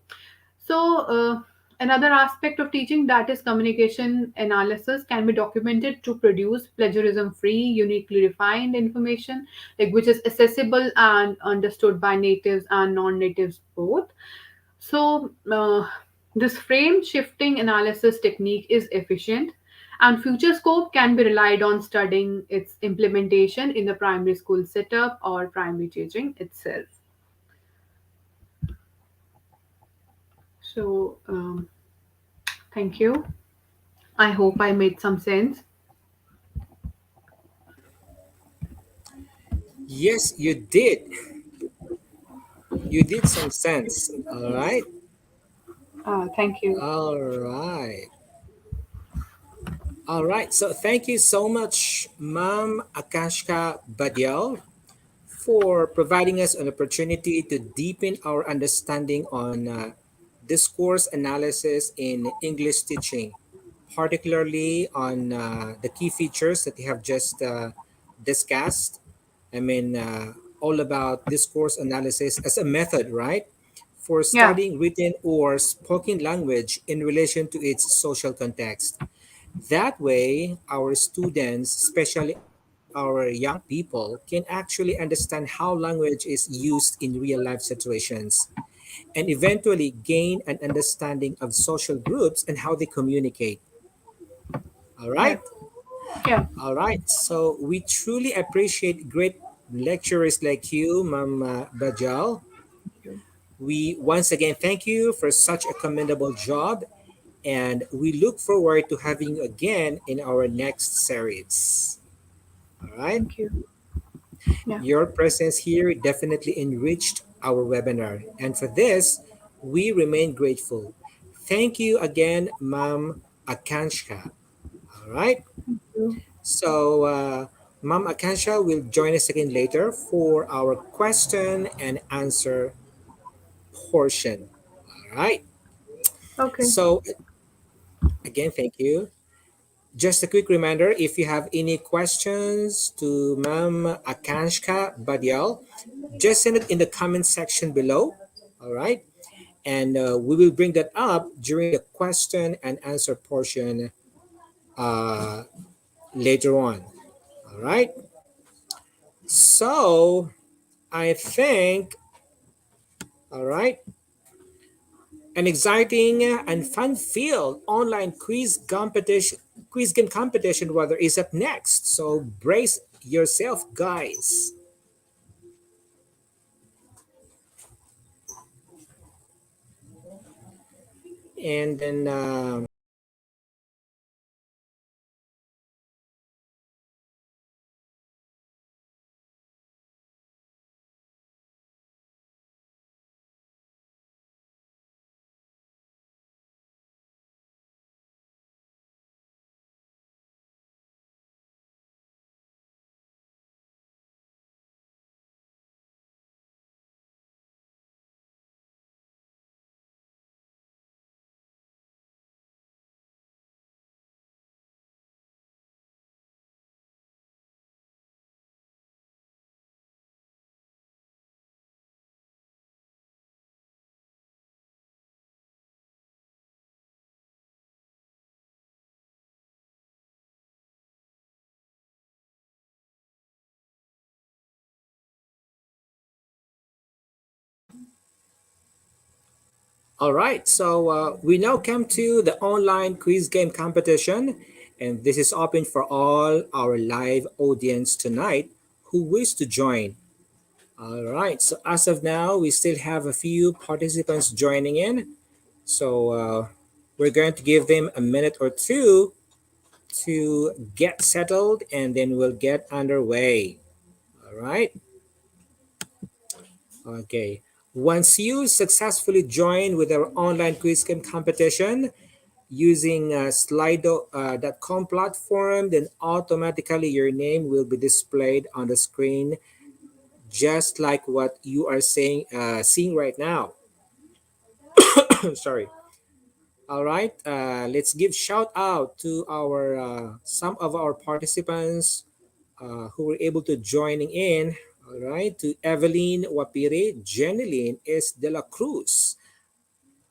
So, another aspect of teaching, that is communication analysis, can be documented to produce plagiarism-free, uniquely refined information, like which is accessible and understood by natives and non-natives both. So, this frame shifting analysis technique is efficient, and future scope can be relied on studying its implementation in the primary school setup or primary teaching itself. So, thank you. I hope I made some sense. Yes, you did. You did some sense. All right. Thank you. All right. All right. So thank you so much, Ma'am Akashka Badial, for providing us an opportunity to deepen our understanding on discourse analysis in English teaching, particularly on the key features that you have just discussed. I mean, all about discourse analysis as a method, right? For Yeah, studying written or spoken language in relation to its social context. That way, our students, especially our young people, can actually understand how language is used in real life situations and eventually gain an understanding of social groups and how they communicate. All yeah, right? yeah. All right. So we truly appreciate great lecturers like you, Ma'am Bajal. Thank you. We once again thank you for such a commendable job, and we look forward to having you again in our next series. All right. Thank you. Yeah. Your presence here definitely enriched our webinar, and for this, we remain grateful. Thank you again, Ma'am Akanshka. All right. Thank you. So, Ma'am Akansha will join us again later for our question and answer portion. All right. Okay. So, again, thank you. Just a quick reminder, if you have any questions to Ma'am Akanshka Badial, just send it in the comment section below. All right. And we will bring that up during the question and answer portion uh, later on. All right. So I think, all right, an exciting and fun-filled online quiz game competition rather, is up next. So brace yourself, guys. And then all right, so we now come to the online quiz game competition, and this is open for all our live audience tonight who wish to join. All right, so as of now, we still have a few participants joining in. So we're going to give them a minute or two to get settled, and then we'll get underway. All right, okay. Once you successfully join with our online quiz game competition, using slido.com platform, then automatically your name will be displayed on the screen, just like what you are seeing right now. Sorry. All right, let's give shout out to our some of our participants who were able to joining in. All right, to Evelyn Wapire, Jeneline S. De La Cruz,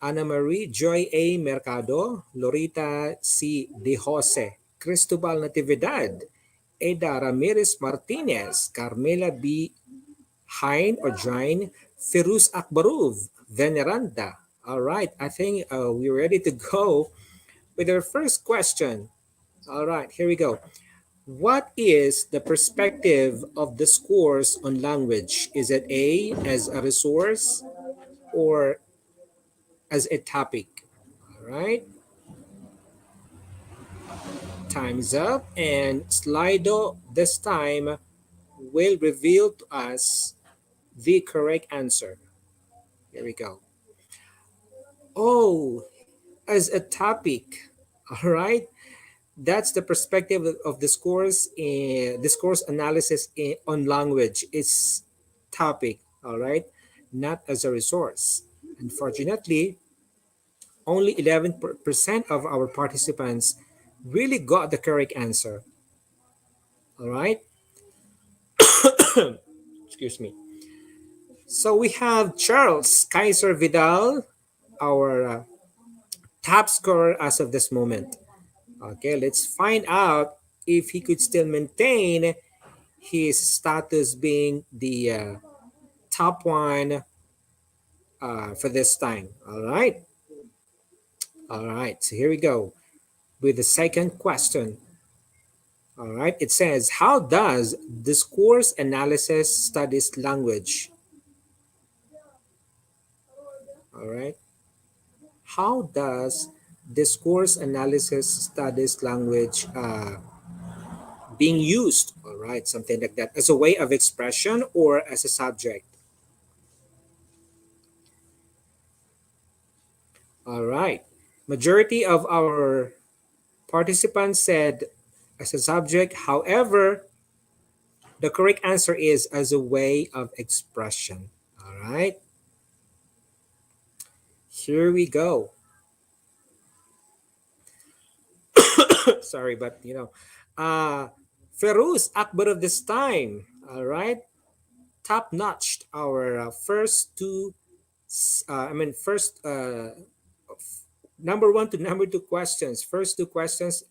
Ana Marie Joy A. Mercado, Lorita C. De Jose, Cristobal Natividad, Eda Ramirez Martinez, Carmela B. Hein or Jain, Firuz Akbarov, Veneranda. All right, I think we're ready to go with our first question. All right, here we go. What is the perspective of discourse on language? Is it A, as a resource, or as a topic? All right, time's up, and Slido this time will reveal to us the correct answer. Here we go. Oh, as a topic. All right, that's the perspective of discourse analysis on language. It's topic. All right, not as a resource. Unfortunately, only 11% of our participants really got the correct answer. All right, excuse me. So we have Charles Kaiser Vidal, our top scorer as of this moment. Okay, let's find out if he could still maintain his status being the top one for this time. All right. So here we go with the second question. All right. It says, how does discourse analysis studies language? All right. How does discourse analysis studies language being used? All right. Something like that as a way of expression or as a subject. All right. Majority of our participants said as a subject. However, the correct answer is as a way of expression. All right. Here we go. Sorry, but uh, Feroz Akbar of this time. All right. Top notched our first two. First number one to number two questions. First two questions.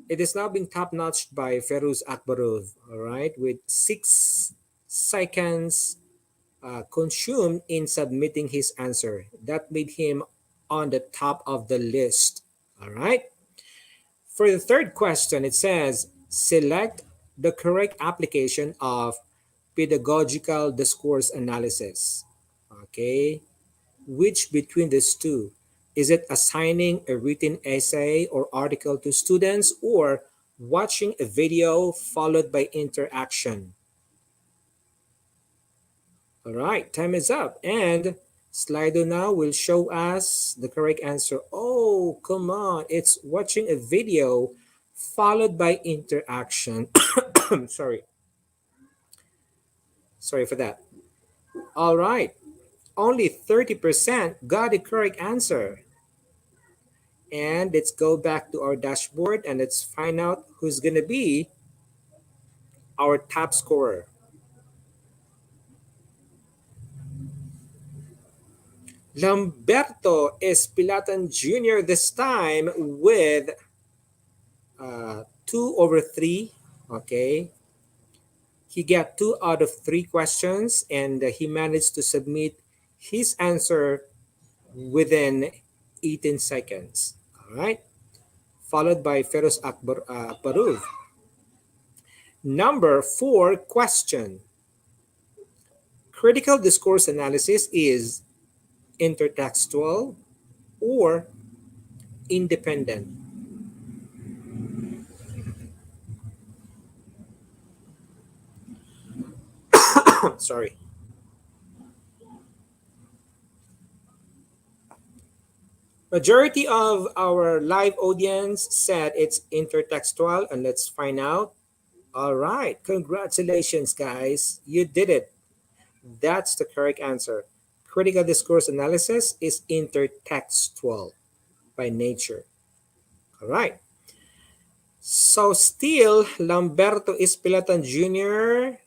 It is now being top notched by Feroz Akbarov. All right, with 6 seconds consumed in submitting his answer. That made him on the top of the list. All right. For the third question, it says select the correct application of pedagogical discourse analysis. Okay. Which between these two? Is it assigning a written essay or article to students or watching a video followed by interaction? All right, time is up. And Slido now will show us the correct answer. Oh, come on. It's watching a video followed by interaction. Sorry. Sorry for that. All right. Only 30% got the correct answer. And let's go back to our dashboard and let's find out who's going to be our top scorer. Lamberto Espilatan Jr. this time with 2/3. Okay. He got 2 out of 3 questions and he managed to submit his answer within 18 seconds. All right. Followed by Feroz Akbarov. Number 4 question. Critical discourse analysis is intertextual or independent. Sorry. Majority of our live audience said it's intertextual, and let's find out. All right, congratulations, guys. You did it. That's the correct answer. Critical discourse analysis is intertextual. by nature. All right. So still, Lamberto Espilatan Jr.,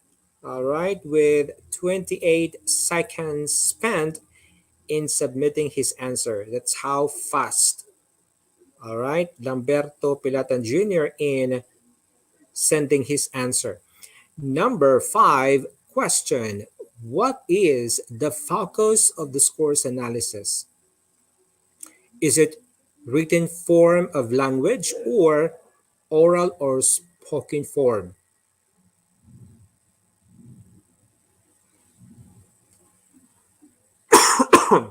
all right, with 28 seconds spent in submitting his answer. That's how fast, all right, Lamberto Pilatan Jr. in sending his answer. Number 5 question. What is the focus of discourse analysis? Is it written form of language or oral or spoken form?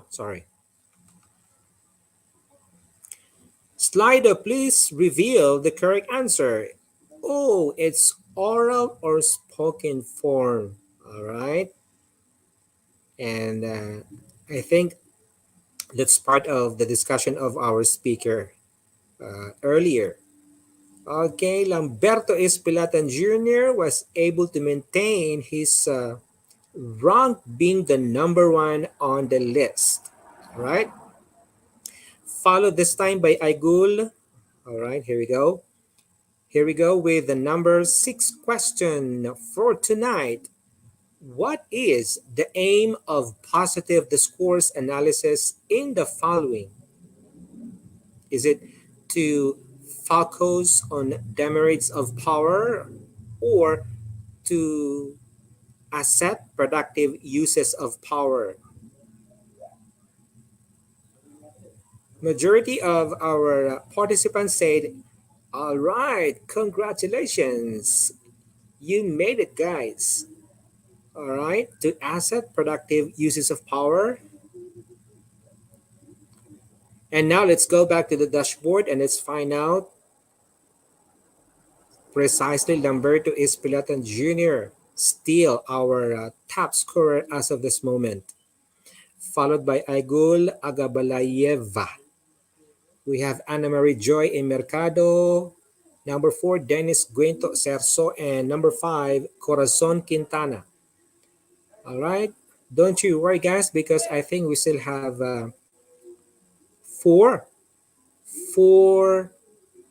Sorry. Slido, please reveal the correct answer. Oh, it's oral or spoken form. All right. And I think that's part of the discussion of our speaker earlier. Okay, Lamberto Espilatan Jr. was able to maintain his rank being the number one on the list. All right. Followed this time by Aigul. All right, here we go. Here we go with the number 6 question for tonight. What is the aim of positive discourse analysis in the following? Is it to focus on demerits of power or to asset productive uses of power? Majority of our participants said, all right, congratulations. You made it, guys. All right, to asset productive uses of power. And now let's go back to the dashboard and let's find out precisely Lamberto Espilatan Jr. Still our top scorer as of this moment. Followed by Aigul Agabalayeva. We have Ana Marie Joy in Mercado. Number 4, Dennis Guento Cerso. And number 5, Corazon Quintana. All right. Don't you worry, guys, because I think we still have four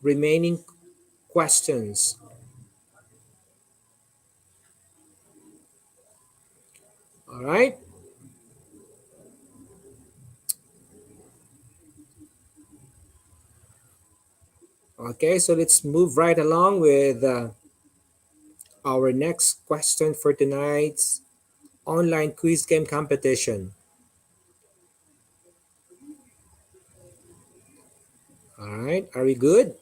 remaining questions. All right. Okay, so let's move right along with our next question for tonight's online quiz game competition. All right, are we good?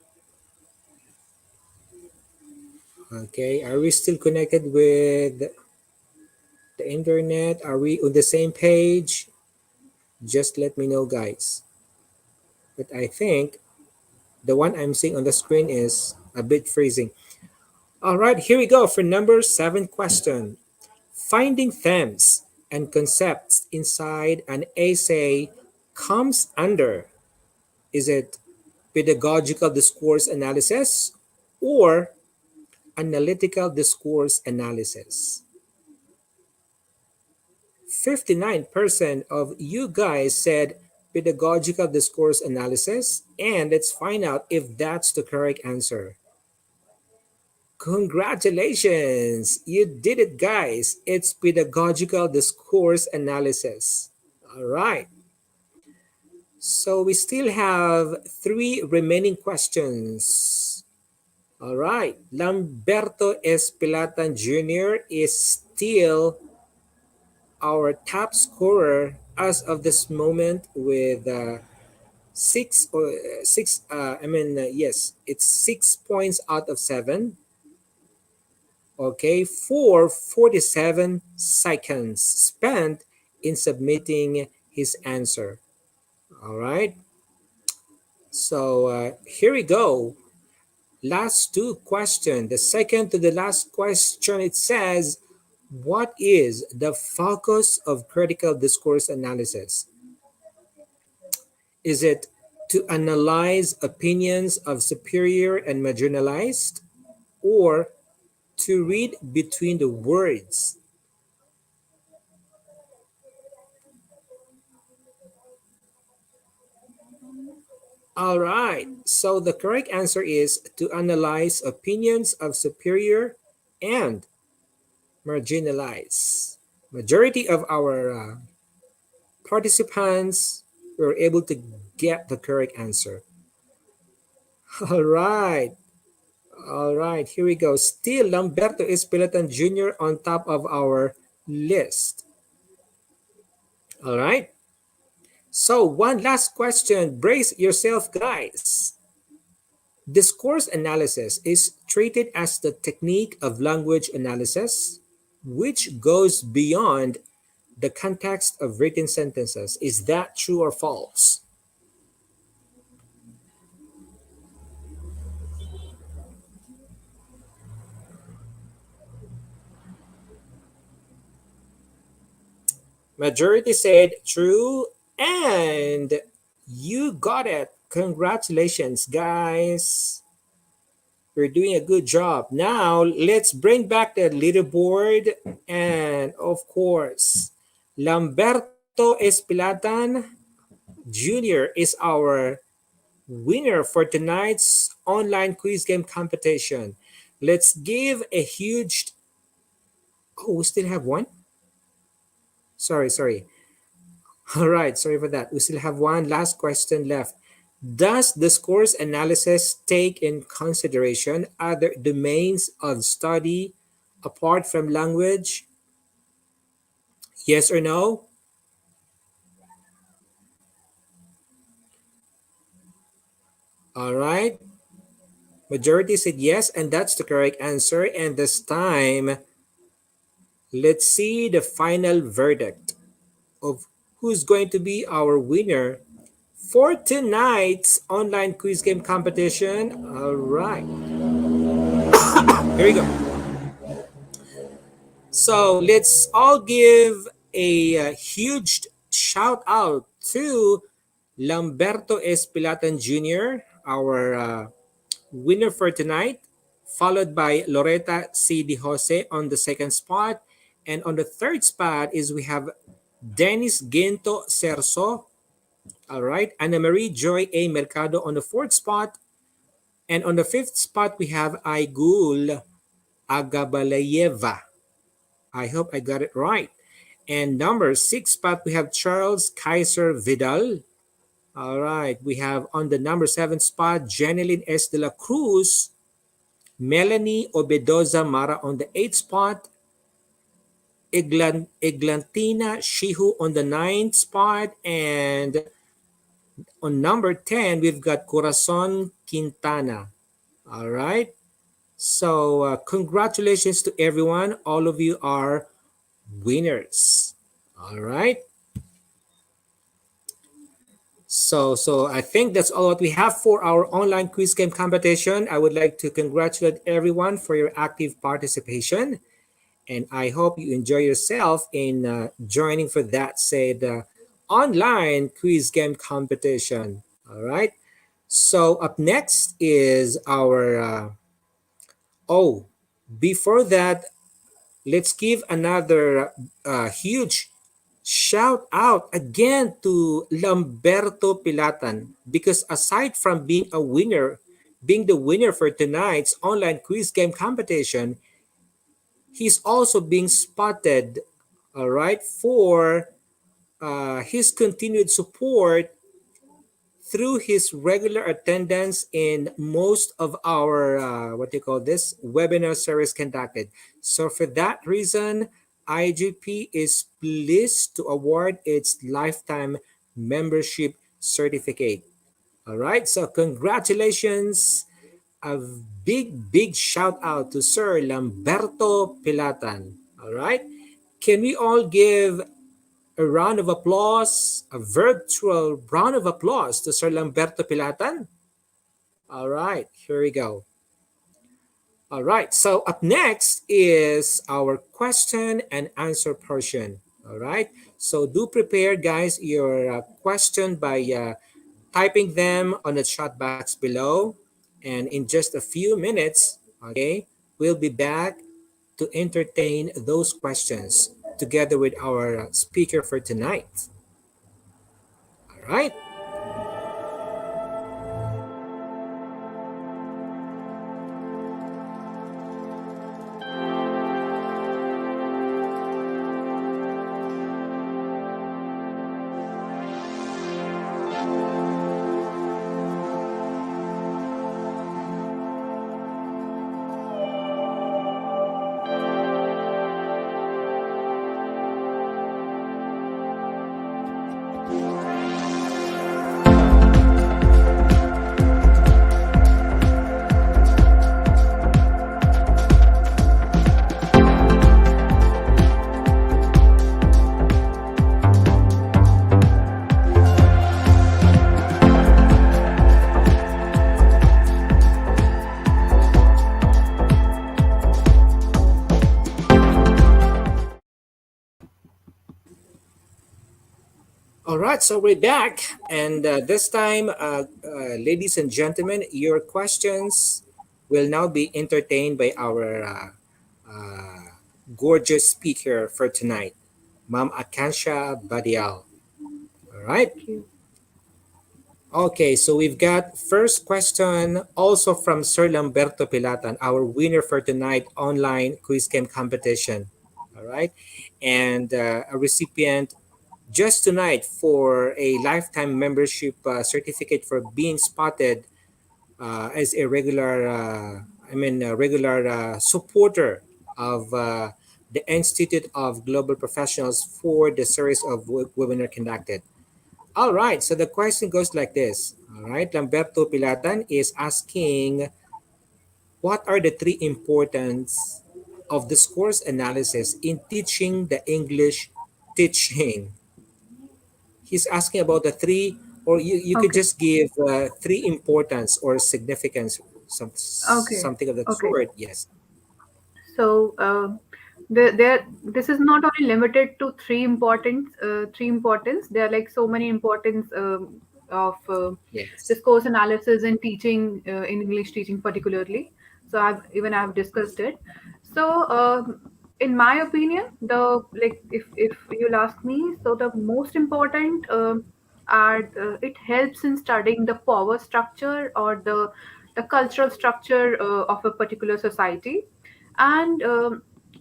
Okay, are we still connected with the internet? Are we on the same page? Just let me know, guys. But I think the one I'm seeing on the screen is a bit freezing. All right, here we go for number 7 question. Finding themes and concepts inside an essay comes under, is it pedagogical discourse analysis or analytical discourse analysis? 59% of you guys said pedagogical discourse analysis, and let's find out if that's the correct answer. Congratulations! You did it, guys. It's pedagogical discourse analysis. All right. So we still have 3 remaining questions. All right. Lamberto Espilatan Jr. is still our top scorer as of this moment with 6. Yes, it's 6 points out of 7. Okay, for 47 seconds spent in submitting his answer. All right. So here we go. Last 2 questions. The second to the last question, it says, what is the focus of critical discourse analysis? Is it to analyze opinions of superior and marginalized, or to read between the words? All right. So the correct answer is to analyze opinions of superior and marginalize. Majority of our participants were able to get the correct answer. All right. All right. Here we go. Still, Lamberto is Peloton Jr. on top of our list. All right. So, one last question. Brace yourself, guys. Discourse analysis is treated as the technique of language analysis, which goes beyond the context of written sentences. Is that true or false? Majority said true, and you got it. Congratulations, guys. You're doing a good job. Now, let's bring back the leaderboard. And of course, Lamberto Espilatan Jr. is our winner for tonight's online quiz game competition. Let's give a huge. Oh, we still have one? Sorry. All right, sorry for that. We still have one last question left. Does discourse analysis take in consideration other domains of study apart from language? Yes or no? All right. Majority said yes, and that's the correct answer. And this time, let's see the final verdict of who's going to be our winner for tonight's online quiz game competition. All right. Here we go. So let's all give a huge shout out to Lamberto Espilatan Jr., our winner for tonight, followed by Loretta C. Di Jose on the second spot. And on the third spot is we have Dennis Ginto Cerso. All right. Ana Marie Joy A. Mercado on the fourth spot. And on the fifth spot, we have Aigul Agabalayeva. I hope I got it right. And number six spot, we have Charles Kaiser Vidal. All right. We have on the number seven spot, Jeneline S. de la Cruz. Melanie Obedoza Mara on the eighth spot. Eglantina Shihu on the ninth spot. And on number 10, we've got Corazon Quintana. All right. So congratulations to everyone. All of you are winners. All right. So I think that's all what we have for our online quiz game competition. I would like to congratulate everyone for your active participation, and I hope you enjoy yourself in joining for that said online quiz game competition. All right. So up next is our oh, before that, let's give another huge shout out again to Lamberto Pilatan, because aside from being the winner for tonight's online quiz game competition, he's also being spotted, all right, for his continued support through his regular attendance in most of our what do you call this webinar series conducted. So for that reason, IGP is pleased to award its lifetime membership certificate. All right, so congratulations, a big shout out to Sir Lamberto Pilatan. All right, can we all give a round of applause, a virtual round of applause to Sir Lamberto Pilatan? All right, here we go. All right, so up next is our question and answer portion. All right, so do prepare, guys, your question by typing them on the chat box below. And in just a few minutes, okay, we'll be back to entertain those questions together with our speaker for tonight. All right. All right, so we're back, and this time, ladies and gentlemen, your questions will now be entertained by our gorgeous speaker for tonight, Ma'am Akansha Badial. All right. Thank you. Okay, so we've got first question also from Sir Lamberto Pilatan, our winner for tonight online quiz game competition. All right, and a recipient just tonight for a lifetime membership certificate for being spotted as a regular, a regular supporter of the Institute of Global Professionals for the series of webinar conducted. All right, so the question goes like this. All right, Lamberto Pilatan is asking, what are the three importance of discourse analysis in teaching the English teaching? He's asking about the three, or you could Okay. just give three importance or significance, Okay. something of that Okay. sort. Yes, So this is not only limited to three importance. There are like so many importance of yes, discourse analysis in teaching in English teaching particularly. So I've discussed it. So in my opinion, the like if you'll ask me, so the most important are it helps in studying the power structure or the cultural structure of a particular society, and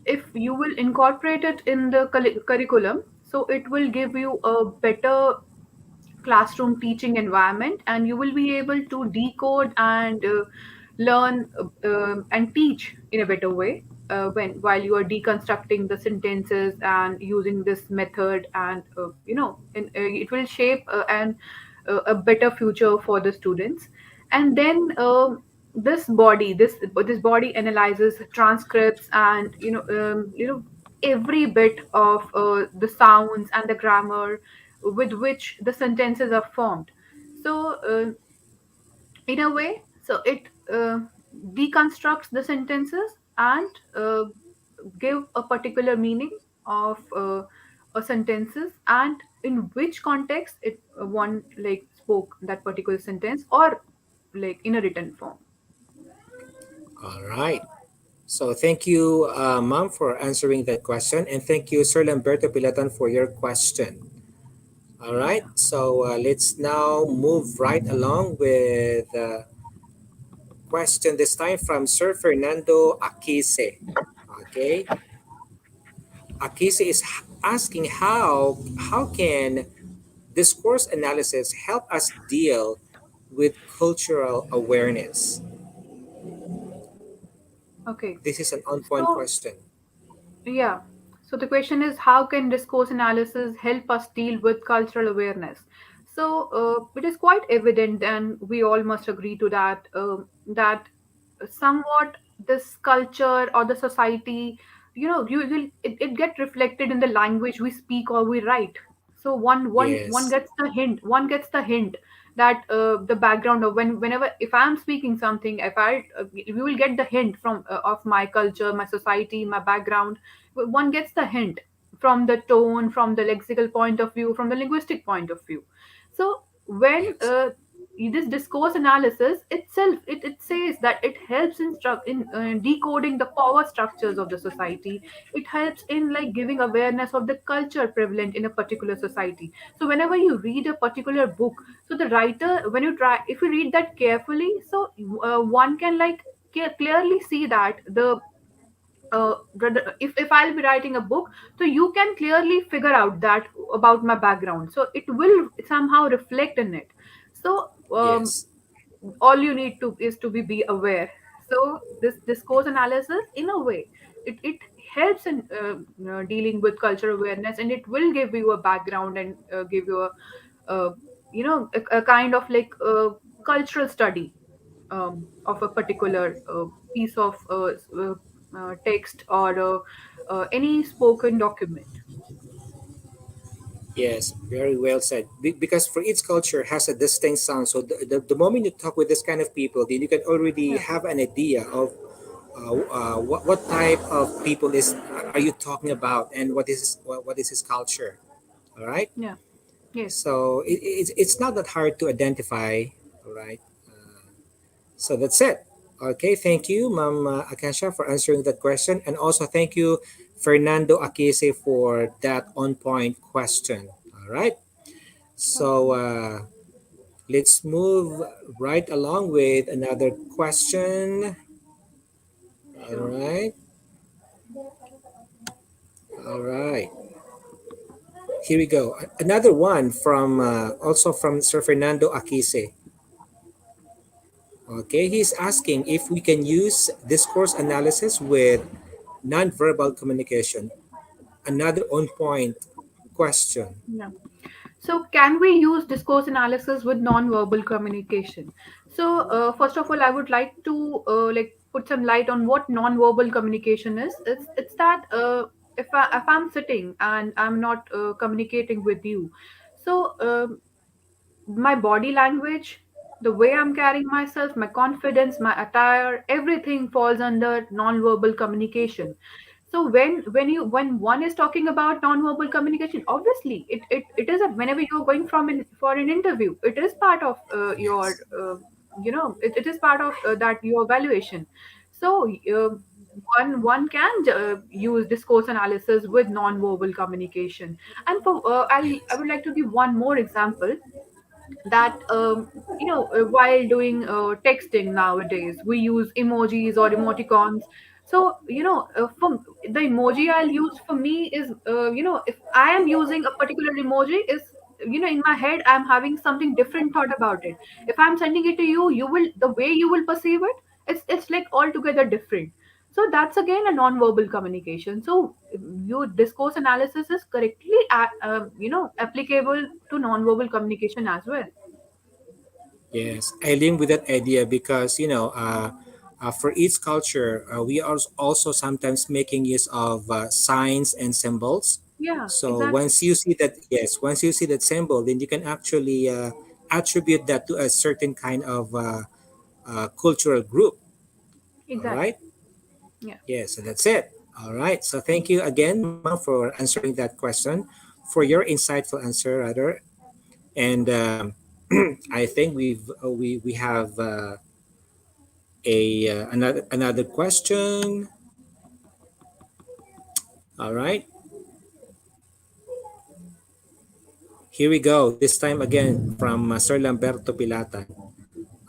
if you will incorporate it in the curriculum, so it will give you a better classroom teaching environment, and you will be able to decode and learn and teach in a better way when while you are deconstructing the sentences and using this method, and it will shape a better future for the students. And then this body analyzes transcripts and every bit of the sounds and the grammar with which the sentences are formed. So in a way, so it deconstructs the sentences and give a particular meaning of a sentences, and in which context it one like spoke that particular sentence, or like in a written form. all right. So thank you, Ma'am, for answering that question, and thank you, Sir Lamberto Pilatan, for your question. All right, so let's now move right along with question this time from Sir Fernando Akise. Okay, Akise is asking how can discourse analysis help us deal with cultural awareness. Okay. This is an on-point So question. yeah. So the question is, how can discourse analysis help us deal with cultural awareness? So it is quite evident, and we all must agree to that, that somewhat this culture or the society, you will it get reflected in the language we speak or we write. So one Yes, gets the hint. One gets the hint that the background of whenever if I'm speaking something, if I we will get the hint from of my culture, my society, my background. One gets the hint from the tone, from the lexical point of view, from the linguistic point of view. So when yes, this discourse analysis itself, it says that it helps in decoding the power structures of the society. It helps in like giving awareness of the culture prevalent in a particular society. So whenever you read a particular book, so the writer, when you try, if you read that carefully, so one can like clearly see that if I'll be writing a book, so you can clearly figure out that about my background. So it will somehow reflect in it. So yes, all you need to is to be aware. So this discourse analysis, in a way, it helps in dealing with cultural awareness, and it will give you a background and give you a a kind of like cultural study of a particular piece of text or any spoken document. yes. Very well said. Because for each culture has a distinct sound. So the moment you talk with this kind of people, then you can already Yeah, have an idea of what type of people is are you talking about, and what is his culture. All right. yeah. Yes. So it's not that hard to identify. All right. So that's it. Okay, thank you, Ma'am Akasha, for answering that question. And also thank you, Fernando Akise, for that on point question. All right. So Welcome. let's move right along with another question. All Sure. right. All right. Here we go. Another one from also from Sir Fernando Akise. Okay, he's asking if we can use discourse analysis with nonverbal communication. Another on point question. Yeah. So, can we use discourse analysis with non-verbal communication? So, first of all, I would like to like put some light on what non-verbal communication is. It's that if I'm sitting and I'm not communicating with you, so my body language, the way I'm carrying myself, my confidence, my attire, everything falls under non-verbal communication. So when one is talking about non-verbal communication, obviously it is a, whenever you're going from for an interview, it is part of your Yes. it is part of that your evaluation. So one can use discourse analysis with non-verbal communication. And for I Yes. would like to give one more example that while doing texting nowadays we use emojis or emoticons. So for the emoji I'll use for me is if I am using a particular emoji is in my head I'm having something different thought about it. If I'm sending it to you, you will, the way you will perceive it, it's like altogether different. So that's again a non-verbal communication. So your discourse analysis is correctly applicable to non-verbal communication as well. Yes, I link with that idea because for each culture, we are also sometimes making use of signs and symbols. Yeah, So exactly. once you see that symbol, then you can actually attribute that to a certain kind of cultural group. All Exactly. right. Yeah. Yes, so that's it. All right. So thank you again, Mama, for answering that question, for your insightful answer, rather. And I think we have a another question. All right, here we go. This time again from Sir Lamberto Pilata.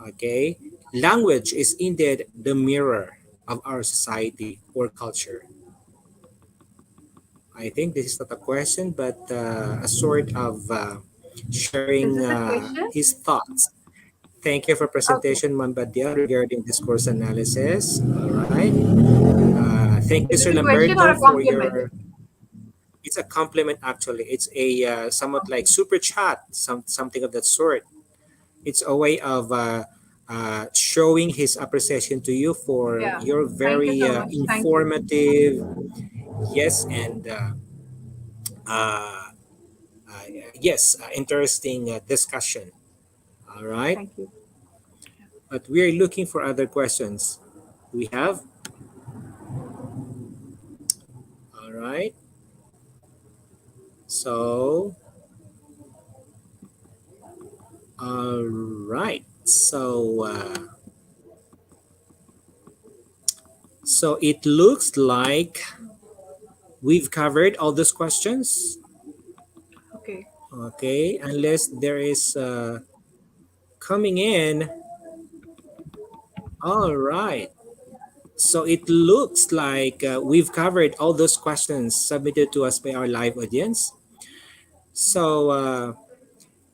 Okay, language is indeed the mirror of our society or culture. I think this is not a question, but a sort of Is sharing this a question? his thoughts. Thank you for Okay. presentation, Mambadia, regarding discourse analysis. All right. Thank you, Is Sir this a question or Lamberto, a for compliment? your. It's a compliment, actually. It's a somewhat like super chat, something of that sort. It's a way of showing his appreciation to you for Yeah. your Thank you very so much. Thank you. informative, yes, and uh, uh, yes, interesting discussion. All right, Thank you. but we are looking for other questions. We have. All right. So, all right. So it looks like we've covered all those questions. Okay. Okay, unless there is coming in. All right. So it looks like we've covered all those questions submitted to us by our live audience. So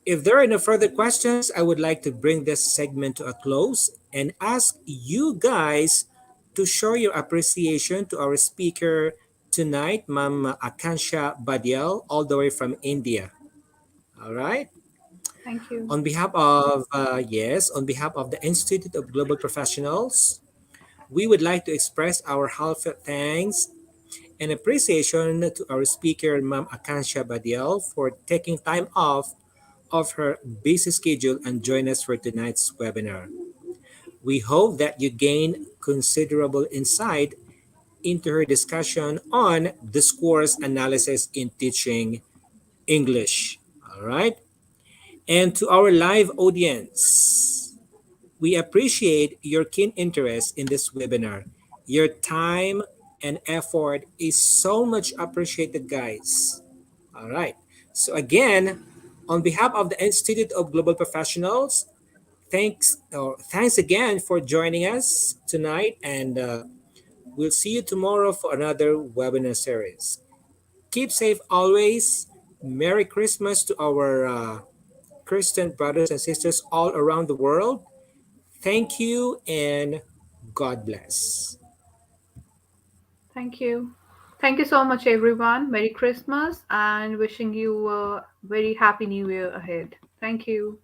if there are no further questions, I would like to bring this segment to a close and ask you guys to show your appreciation to our speaker tonight, Ma'am Akansha Badial, all the way from India. All right. Thank you. On behalf of, yes, on behalf of the Institute of Global Professionals, we would like to express our heartfelt thanks and appreciation to our speaker, Ma'am Akansha Badial, for taking time off of her busy schedule and join us for tonight's webinar. We hope that you gain considerable insight into her discussion on discourse analysis in teaching English. All All right. And to our live audience, we appreciate your keen interest in this webinar. Your time and effort is so much appreciated, guys. All right. So, again, on behalf of the Institute of Global Professionals, thanks again for joining us tonight, and we'll see you tomorrow for another webinar series. Keep safe always. Merry Christmas to our Christian brothers and sisters all around the world. Thank you and God bless. Thank you. Thank you so much, everyone. Merry Christmas and wishing you a very happy new year ahead. Thank you.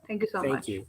Thank you so Thank much. you.